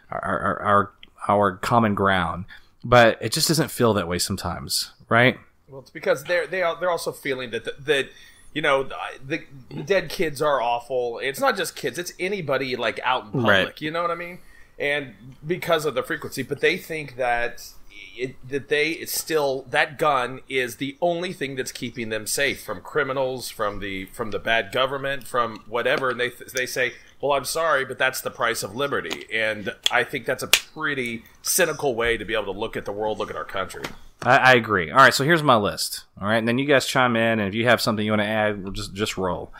our our common ground, but it just doesn't feel that way sometimes, right? Well, it's because they're also feeling that you know, the dead kids are awful. It's not just kids; it's anybody like out in public. Right. You know what I mean? And because of the frequency, but they think that that gun is the only thing that's keeping them safe from criminals, from the bad government, from whatever. And they say, well, I'm sorry, but that's the price of liberty. And I think that's a pretty cynical way to be able to look at the world, look at our country. I agree. All right, so here's my list. All right, and then you guys chime in, and if you have something you want to add, we'll just roll.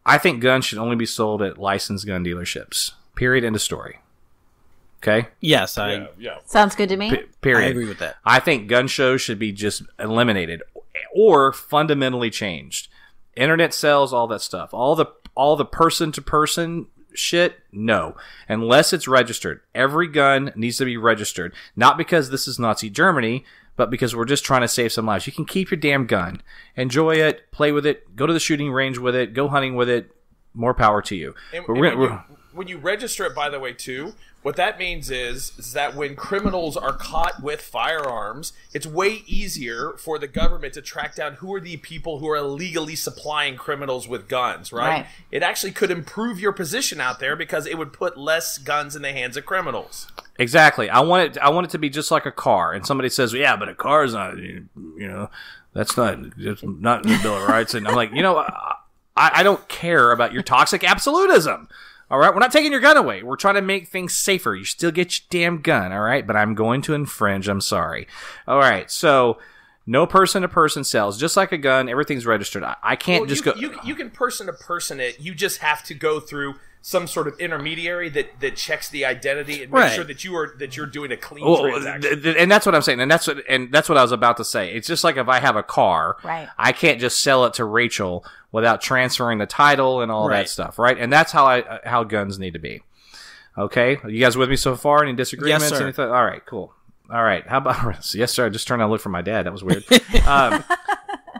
I think guns should only be sold at licensed gun dealerships. Period. End of story. Okay? Yes, Yeah. Sounds good to me. Period. I agree with that. I think gun shows should be just eliminated or fundamentally changed. Internet sales, all that stuff. All the person-to-person shit, no. Unless it's registered. Every gun needs to be registered. Not because this is Nazi Germany, but because we're just trying to save some lives. You can keep your damn gun. Enjoy it. Play with it. Go to the shooting range with it. Go hunting with it. More power to you. And when you register it, by the way, too, what that means is that when criminals are caught with firearms, it's way easier for the government to track down who are the people who are illegally supplying criminals with guns, right? It actually could improve your position out there because it would put less guns in the hands of criminals. Exactly. I want it to be just like a car. And somebody says, yeah, but a car is not, that's not in the Bill of Rights. And I'm like, I don't care about your toxic absolutism. All right, we're not taking your gun away. We're trying to make things safer. You still get your damn gun, all right? But I'm going to infringe. I'm sorry. All right, so no person-to-person sales. Just like a gun, everything's registered. I can't go... You can person-to-person it. You just have to go through some sort of intermediary that checks the identity and makes sure that you're doing a clean transaction. And that's what I'm saying. And that's what I was about to say. It's just like if I have a car, right. I can't just sell it to Rachel without transferring the title and all that stuff, right? And that's how guns need to be. Okay, you guys with me so far? Any disagreements? Yes, sir. Anything? All right, cool. All right, how about yes, sir? I just turned to look for my dad. That was weird.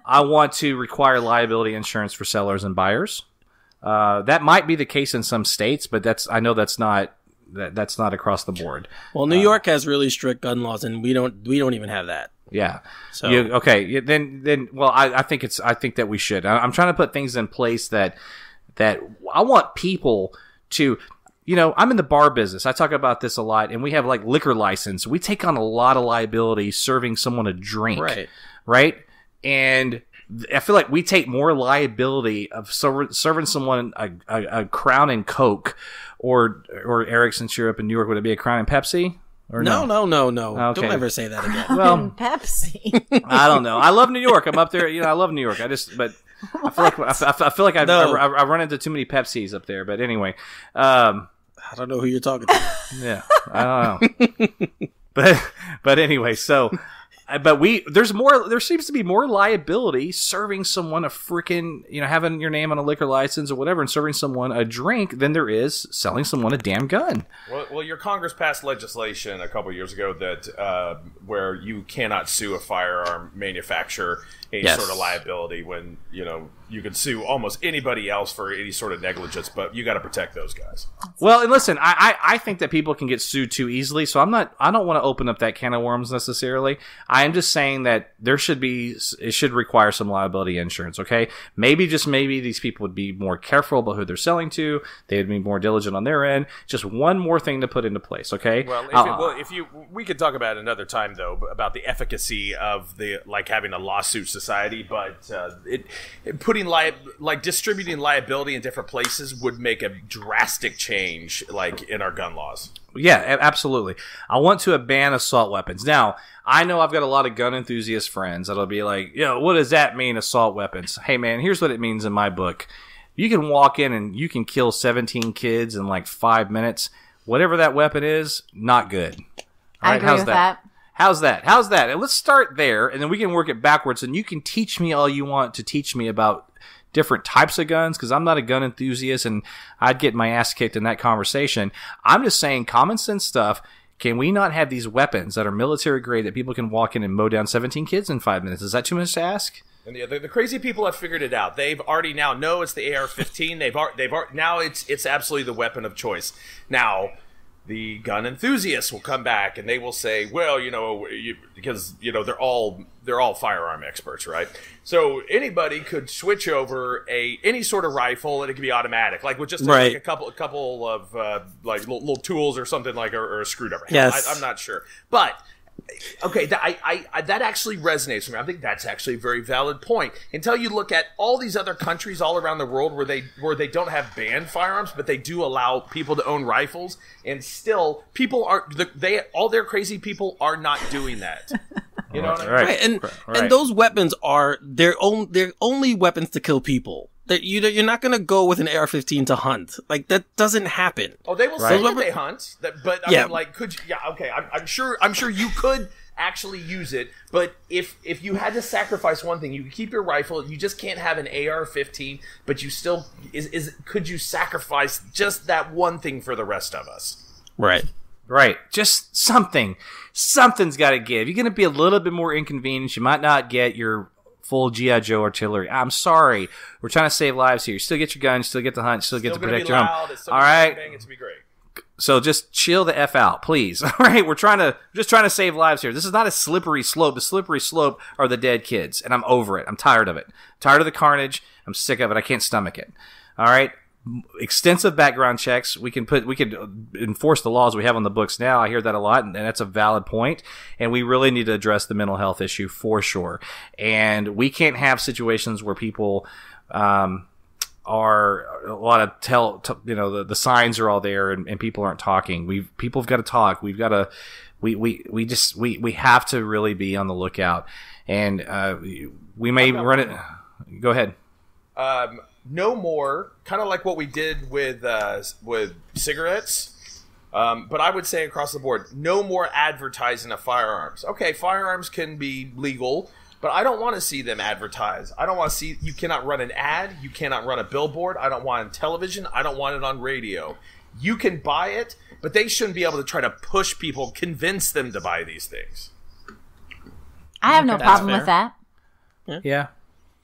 I want to require liability insurance for sellers and buyers. That might be the case in some states, but I know that's not across the board. Well, New York has really strict gun laws, and we don't even have that. Yeah. So then well, I think that we should. I'm trying to put things in place that I want people to. I'm in the bar business. I talk about this a lot, and we have like liquor license. We take on a lot of liability serving someone a drink, right? And I feel like we take more liability of serving someone a Crown and Coke, or Eric, since you're up in New York, would it be a Crown and Pepsi? Or no? Okay. Don't ever say that again. Well, Pepsi. I don't know. I love New York. I'm up there. I love New York. I feel like I run into too many Pepsis up there. But anyway, I don't know who you're talking to. Yeah, I don't know. but anyway, so. But there seems to be more liability serving someone a freaking, having your name on a liquor license or whatever and serving someone a drink than there is selling someone a damn gun. Well, your Congress passed legislation a couple of years ago that where you cannot sue a firearm manufacturer any sort of liability when, you can sue almost anybody else for any sort of negligence, but you got to protect those guys. Well, and listen, I think that people can get sued too easily, so I don't want to open up that can of worms necessarily. I am just saying that it should require some liability insurance, okay? Maybe these people would be more careful about who they're selling to. They would be more diligent on their end. Just one more thing to put into place, okay? Well, we could talk about it another time though about the efficacy of having a lawsuit society, but putting distributing liability in different places would make a drastic change in our gun laws. Yeah, absolutely. I want to ban assault weapons. Now, I know I've got a lot of gun enthusiast friends that'll be like, what does that mean, assault weapons? Hey, man, here's what it means in my book. You can walk in and you can kill 17 kids in 5 minutes. Whatever that weapon is, not good. All I agree with that. How's that? And let's start there, and then we can work it backwards, and you can teach me all you want to teach me about different types of guns, because I'm not a gun enthusiast, and I'd get my ass kicked in that conversation. I'm just saying common sense stuff. Can we not have these weapons that are military grade that people can walk in and mow down 17 kids in 5 minutes? Is that too much to ask? And the crazy people have figured it out. They've already now know it's the AR-15. Now it's absolutely the weapon of choice. Now, the gun enthusiasts will come back and they will say, well, because they're all firearm experts, right? So anybody could switch over any sort of rifle and it could be automatic, like with just like a couple of like little tools or something, like or a screwdriver. Yes, I'm not sure, but. Okay, that actually resonates with me. I think that's actually a very valid point. Until you look at all these other countries all around the world where they don't have banned firearms, but they do allow people to own rifles, and still people all their crazy people are not doing that. You know what I mean? Right. And those weapons are they're only weapons to kill people. You're not going to go with an AR-15 to hunt. Like, that doesn't happen. Oh, they will say that they hunt. But I mean, like, could you? Yeah, okay. I'm sure you could actually use it. But if you had to sacrifice one thing, you could keep your rifle. You just can't have an AR-15. But you still could you sacrifice just that one thing for the rest of us? Right. Right. Just something. Something's got to give. You're going to be a little bit more inconvenienced. You might not get your full G.I. Joe artillery. I'm sorry. We're trying to save lives here. You still get your gun, you still get to hunt, you still get to protect your home. All right. It's be great. So just chill the F out, please. All right. We're just trying to save lives here. This is not a slippery slope. The slippery slope are the dead kids, and I'm over it. I'm tired of it. Tired of the carnage. I'm sick of it. I can't stomach it. All right. Extensive background checks. We could enforce the laws we have on the books now. I hear that a lot, and that's a valid point. And we really need to address the mental health issue for sure. And we can't have situations where people are a lot of the signs are all there and people aren't talking. People have got to talk. We've got to we have to really be on the lookout. And we may run it. Go ahead. No more, kind of like what we did with cigarettes, but I would say across the board, no more advertising of firearms. Okay, firearms can be legal, but I don't want to see them advertised. I don't want to see, you cannot run an ad, you cannot run a billboard, I don't want it on television, I don't want it on radio. You can buy it, but they shouldn't be able to try to push people, convince them to buy these things. I have no problem with that. Yeah.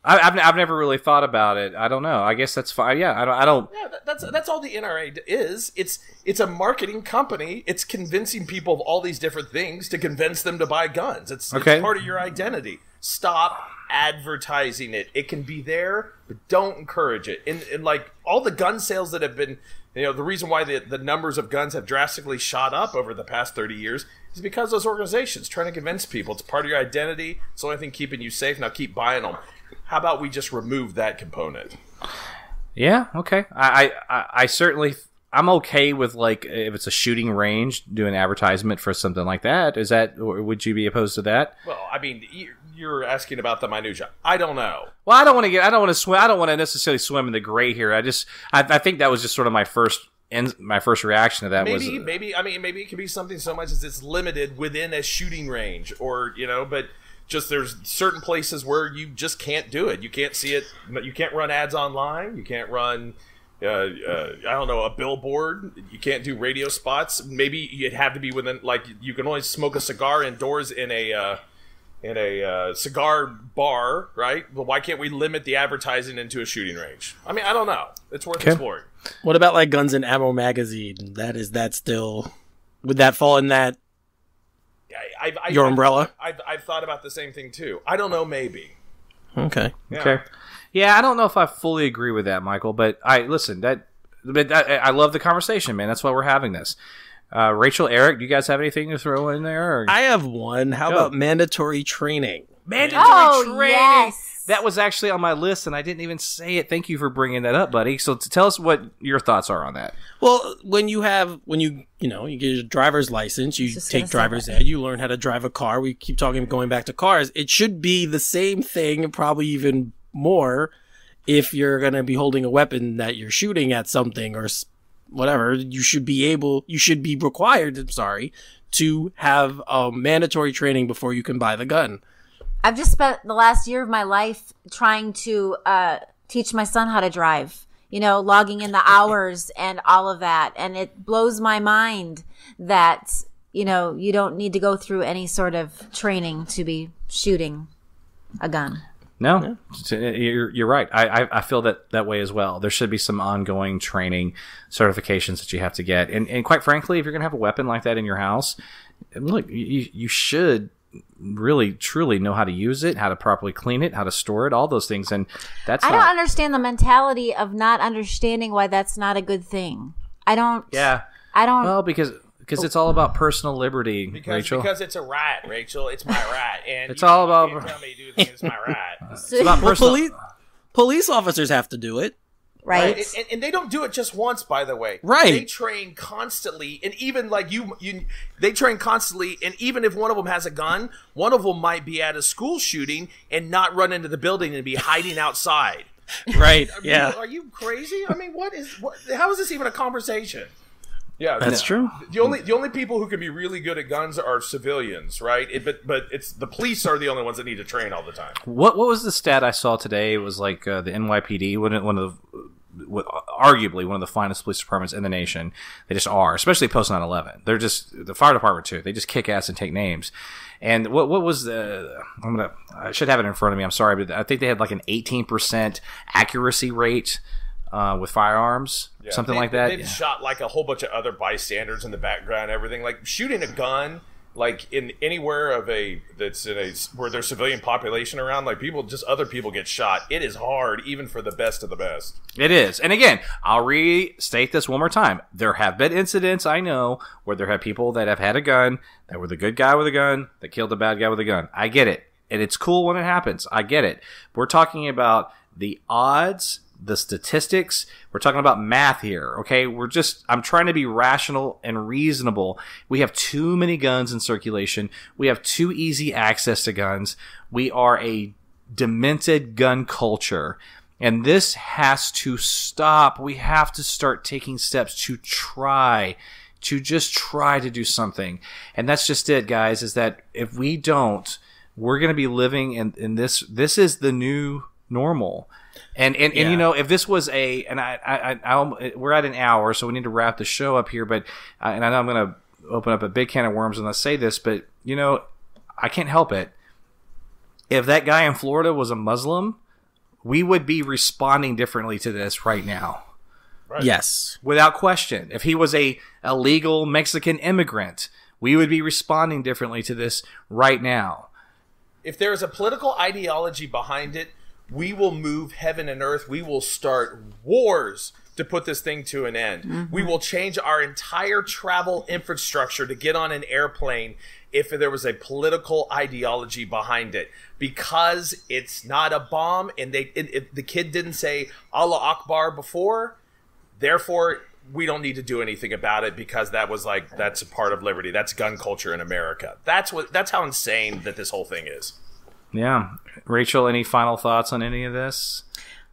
I've never really thought about it. I don't know. I guess that's fine. Yeah, I don't. Yeah, that's all the NRA is. It's a marketing company. It's convincing people of all these different things to convince them to buy guns. It's part of your identity. Stop advertising it. It can be there, but don't encourage it. And like all the gun sales that have been, the reason why the numbers of guns have drastically shot up over the past 30 years is because those organizations trying to convince people it's part of your identity. It's the only thing keeping you safe. Now keep buying them. How about we just remove that component? Yeah, okay. I certainly, I'm okay with, like, if it's a shooting range, doing advertisement for something like that. Would you be opposed to that? Well, I mean, you're asking about the minutia. I don't know. Well, I don't want to necessarily swim in the gray here. I think that was just sort of my first reaction to that. Maybe it could be something so much as it's limited within a shooting range, or but just there's certain places where you just can't do it. You can't see it. You can't run ads online. You can't run I don't know, a billboard. You can't do radio spots. Maybe you'd have to be within, like, you can only smoke a cigar indoors in a cigar bar, right? Well, why can't we limit the advertising into a shooting range? I mean, I don't know. It's worth exploring. What about like Guns and Ammo magazine? That still, would that fall in that? Your umbrella? I've thought about the same thing too. I don't know. Maybe. Okay. Yeah. Okay. Yeah, I don't know if I fully agree with that, Michael. But I love the conversation, man. That's why we're having this. Rachel, Eric, do you guys have anything to throw in there? Or? I have one. How about mandatory training? Mandatory training. Yes. That was actually on my list, and I didn't even say it. Thank you for bringing that up, buddy. So tell us what your thoughts are on that. Well, when you get your driver's license, you take driver's ed, you learn how to drive a car. We keep going back to cars. It should be the same thing, and probably even more, if you're going to be holding a weapon that you're shooting at something or whatever. You should be required, to have mandatory training before you can buy the gun. I've just spent the last year of my life trying to teach my son how to drive, logging in the hours and all of that. And it blows my mind that, you don't need to go through any sort of training to be shooting a gun. No, you're right. I feel that way as well. There should be some ongoing training certifications that you have to get. And quite frankly, if you're going to have a weapon like that in your house, look, you should really truly know how to use it, how to properly clean it, how to store it, all those things. And I don't understand the mentality of not understanding why that's not a good thing. I don't. Well, because it's all about personal liberty, Rachel. Because it's a right, Rachel. It's my right, and it's all about. You tell me to do things. It's my right. It's about personal. Police officers have to do it, right? And they don't do it just once, by the way. Right? They train constantly, and even like they train constantly. And even if one of them has a gun, one of them might be at a school shooting and not run into the building and be hiding outside. Right? Yeah. Are you crazy? I mean, how is this even a conversation? Yeah, that's true. The only people who can be really good at guns are civilians, right? But it's the police are the only ones that need to train all the time. What was the stat I saw today? It was like the NYPD, arguably one of the finest police departments in the nation. They just are, especially post 9/11. They're just the fire department too. They just kick ass and take names. And what was the? I should have it in front of me. I'm sorry, but I think they had like an 18% accuracy rate. With firearms, something like that. They've shot like a whole bunch of other bystanders in the background and everything. Like shooting a gun, like in anywhere where there's civilian population around, like other people get shot. It is hard, even for the best of the best. It is. And again, I'll restate this one more time. There have been incidents, I know, where there have people that have had a gun, that were the good guy with a gun, that killed the bad guy with a gun. I get it. And it's cool when it happens. I get it. We're talking about the odds, the statistics. We're talking about math here, okay? I'm trying to be rational and reasonable. We have too many guns in circulation. We have too easy access to guns. We are a demented gun culture. And this has to stop. We have to start taking steps to try to do something. And that's just it, guys, is that if we don't, we're going to be living in this. This is the new normal. And you know, if this was we're at an hour, so we need to wrap the show up here. But and I know I'm going to open up a big can of worms when I say this, but you know, I can't help it. If that guy in Florida was a Muslim, we would be responding differently to this right now. Right. Yes, without question. If he was a illegal Mexican immigrant, we would be responding differently to this right now. If there is a political ideology behind it, we will move heaven and earth. We will start wars to put this thing to an end. Mm-hmm. We will change our entire travel infrastructure to get on an airplane if there was a political ideology behind it. Because it's not a bomb, and the kid didn't say Allah Akbar before, therefore we don't need to do anything about it because that's a part of liberty. That's gun culture in America. That's how insane that this whole thing is. Yeah. Rachel, any final thoughts on any of this?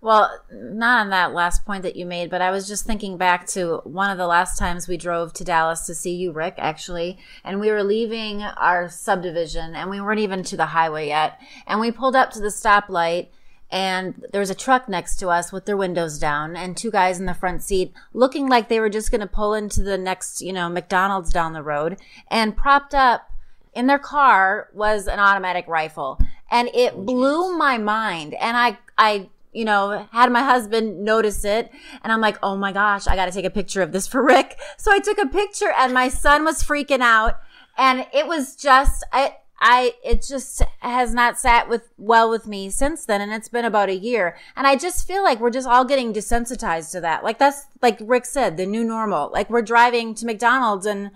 Well, not on that last point that you made, but I was just thinking back to one of the last times we drove to Dallas to see you, Rick, actually, and we were leaving our subdivision, and we weren't even to the highway yet, and we pulled up to the stoplight, and there was a truck next to us with their windows down, and two guys in the front seat looking like they were just going to pull into the next, McDonald's down the road, and propped up in their car was an automatic rifle. And it blew my mind. And I had my husband notice it. And I'm like, oh my gosh, I got to take a picture of this for Rick. So I took a picture and my son was freaking out. And it was just, it just has not sat well with me since then. And it's been about a year. And I just feel like we're just all getting desensitized to that. Like that's, like Rick said, the new normal. Like we're driving to McDonald's and,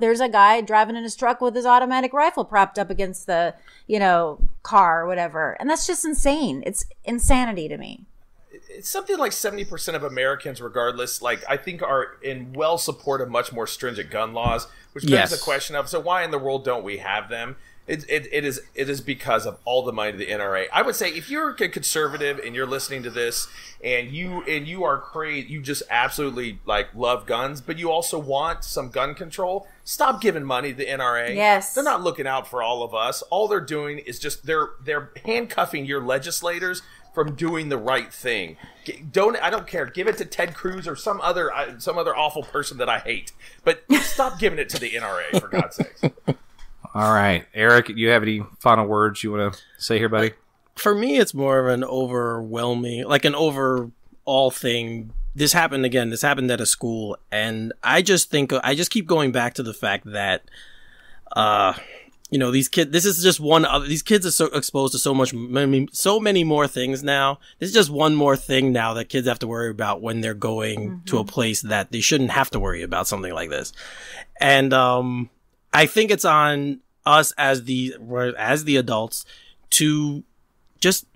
there's a guy driving in his truck with his automatic rifle propped up against the, car or whatever. And that's just insane. It's insanity to me. It's something like 70% of Americans, regardless, I think are in support of much more stringent gun laws, which begs the question of, so why in the world don't we have them? It is because of all the money to the NRA. I would say if you're a conservative and you're listening to this and you are crazy, you just absolutely love guns, but you also want some gun control, stop giving money to the NRA. Yes. They're not looking out for all of us. All they're doing is just they're handcuffing your legislators from doing the right thing. I don't care. Give it to Ted Cruz or some other awful person that I hate. But stop giving it to the NRA, for God's sakes. All right. Eric, you have any final words you want to say here, buddy? For me, it's more of an overwhelming, like an overall thing. This happened again. This happened at a school, and I just keep going back to the fact that, these kids. This is just one. These kids are so exposed to so many more things now. This is just one more thing now that kids have to worry about when they're going to a place that they shouldn't have to worry about something like this. And I think it's on us as the adults to just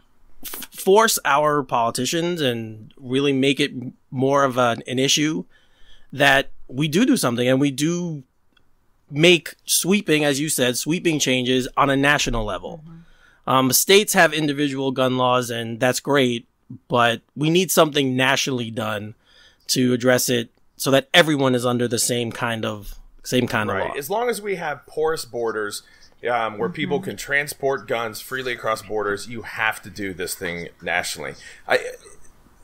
force our politicians and really make it more of an issue that we do something, and we do make sweeping, as you said, sweeping changes on a national level. States have individual gun laws, and that's great, but we need something nationally done to address it so that everyone is under the same kind of law. As long as we have porous borders, where people can transport guns freely across borders, you have to do this thing nationally.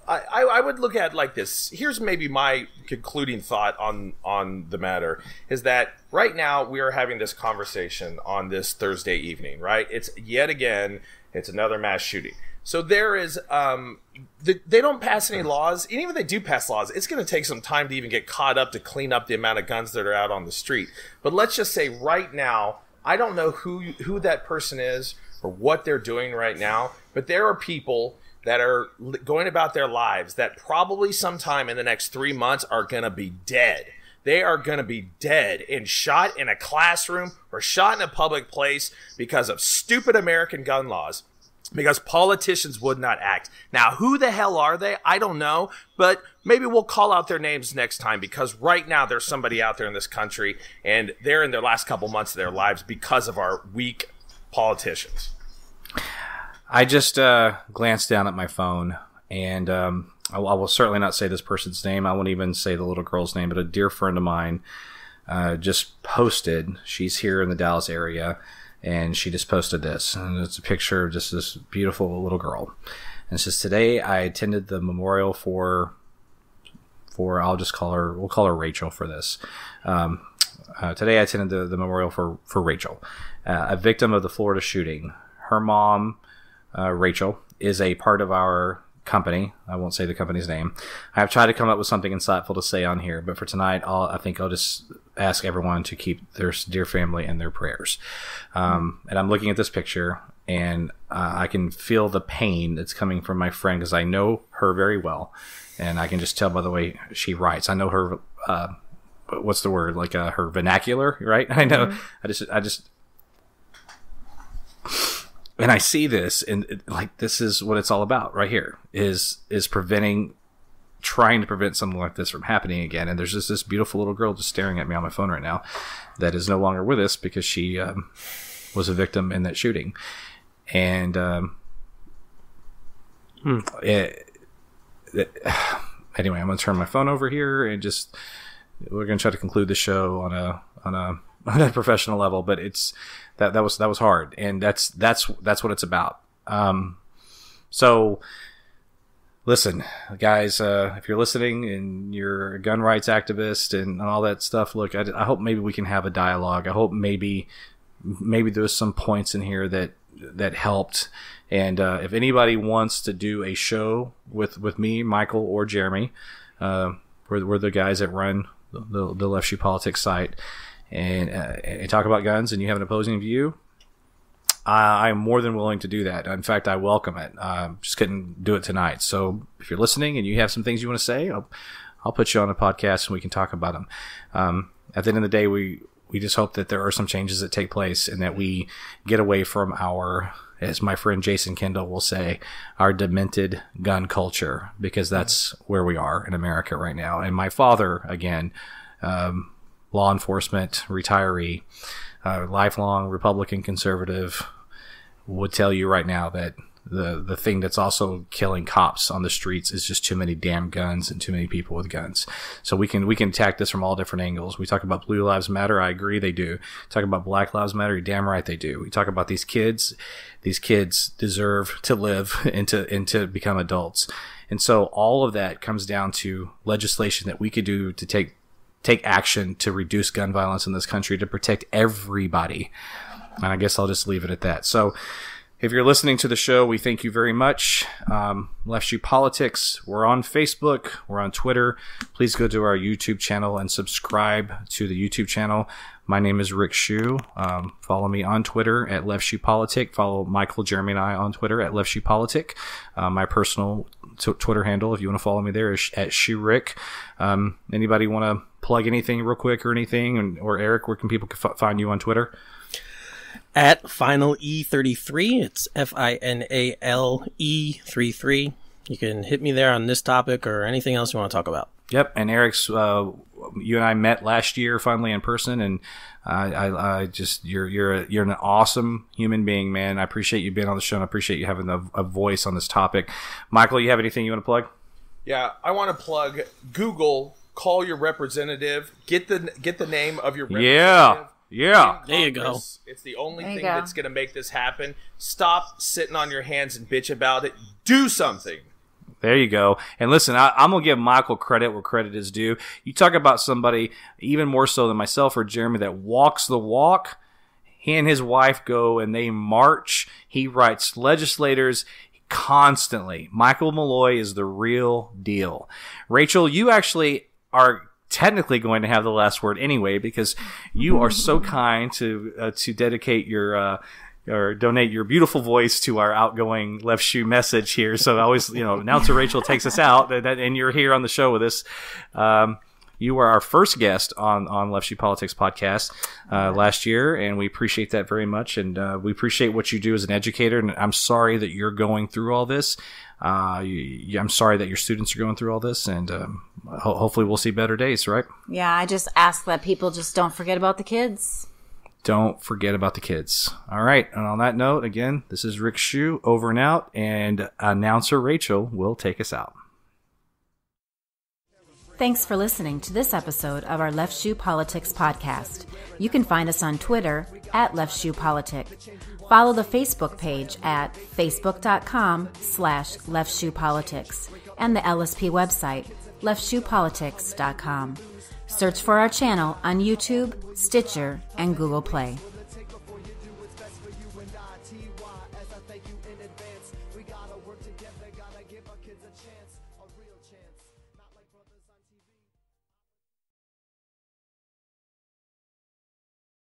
I would look at it like this. Here's maybe my concluding thought on the matter, is that right now we are having this conversation on this Thursday evening, right? It's another mass shooting. So there is, they don't pass any laws, and even if they do pass laws, it's going to take some time to even get caught up to clean up the amount of guns that are out on the street. But let's just say right now, I don't know who that person is or what they're doing right now, but there are people that are going about their lives that probably sometime in the next 3 months are going to be dead. They are going to be dead and shot in a classroom or shot in a public place because of stupid American gun laws, because politicians would not act. Now, who the hell are they? I don't know, but maybe we'll call out their names next time, because right now there's somebody out there in this country, and they're in their last couple months of their lives because of our weak politicians. I just glanced down at my phone, and I will certainly not say this person's name. I won't even say the little girl's name, but a dear friend of mine just posted. She's here in the Dallas area, and she just posted this. And it's a picture of just this beautiful little girl. And it says, today I attended the memorial for we'll call her Rachel for this. Today I attended the memorial for Rachel, a victim of the Florida shooting. Her mom, Rachel, is a part of our company. I won't say the company's name. I've tried to come up with something insightful to say on here, but for tonight, I think I'll just ask everyone to keep their dear family in their prayers. And I'm looking at this picture, and I can feel the pain that's coming from my friend, because I know her very well, and I can just tell by the way she writes. I know her, what's the word? Like her vernacular, right? I know. Mm-hmm. I just. And I see this, and like, this is what it's all about right here, is trying to prevent something like this from happening again. And there's just this beautiful little girl just staring at me on my phone right now that is no longer with us because she was a victim in that shooting. And anyway, I'm going to turn my phone over here, and we're going to try to conclude the show on a professional level, but that was hard, and that's what it's about. So listen, guys, if you're listening and you're a gun rights activist and all that stuff, look, I hope maybe we can have a dialogue. I hope maybe there's some points in here that helped. And if anybody wants to do a show with me, Michael, or Jeremy, we're the guys that run the Left Shoe Politics site, and talk about guns, and you have an opposing view, I'm more than willing to do that. In fact, I welcome it. Just couldn't do it tonight. So if you're listening and you have some things you want to say, I'll put you on a podcast and we can talk about them. At the end of the day, we just hope that there are some changes that take place, and that we get away from our, as my friend Jason Kendall will say, our demented gun culture, because that's where we are in America right now. And my father, again, law enforcement, retiree, lifelong Republican conservative, would tell you right now that the thing that's also killing cops on the streets is just too many damn guns and too many people with guns. So we can attack this from all different angles. We talk about Blue Lives Matter. I agree, they do. Talk about Black Lives Matter. You're damn right they do. We talk about these kids. These kids deserve to live and to become adults. And so all of that comes down to legislation that we could do to take action to reduce gun violence in this country, to protect everybody. And I guess I'll just leave it at that. So If you're listening to the show, we thank you very much. Left Shoe Politics. We're on Facebook. We're on Twitter. Please go to our YouTube channel and subscribe to the YouTube channel. My name is Rick Shew. Follow me on Twitter at Left Shoe Politic. Follow Michael, Jeremy, and I on Twitter at Left Shoe Politic. My personal Twitter handle, if you want to follow me there, is at Shew Rick. Anybody want to plug anything real quick or anything? Or Eric, where can people find you on Twitter? At Final E33. It's FINALE33. You can hit me there on this topic or anything else you want to talk about. Yep, and Eric's, you and I met last year finally in person, and I just you're an awesome human being, man. I appreciate you being on the show, and I appreciate you having a voice on this topic. Michael, you have anything you want to plug? Yeah, I want to plug Google. Call your representative. Get the name of your representative. Yeah. There you go. It's the only thing that's going to make this happen. Stop sitting on your hands and bitch about it. Do something. There you go. And listen, I'm going to give Michael credit where credit is due. You talk about somebody, even more so than myself or Jeremy, that walks the walk. He and his wife go and they march. He writes legislators constantly. Michael Malloy is the real deal. Rachel, you actually are technically going to have the last word anyway, because you are so kind to dedicate your or donate your beautiful voice to our outgoing Left Shoe message here. So I always, announcer Rachel takes us out, and you're here on the show with us. You were our first guest on Left Shoe Politics podcast last year, and we appreciate that very much. And we appreciate what you do as an educator. And I'm sorry that you're going through all this. I'm sorry that your students are going through all this, and hopefully we'll see better days, right? Yeah, I just ask that people just don't forget about the kids. Don't forget about the kids. All right, and on that note, again, this is Rick Shew, over and out, and announcer Rachel will take us out. Thanks for listening to this episode of our Left Shoe Politics podcast. You can find us on Twitter at Left Shoe Politic. Follow the Facebook page at facebook.com/LeftShoePolitics and the LSP website, leftshoepolitics.com. Search for our channel on YouTube, Stitcher, and Google Play.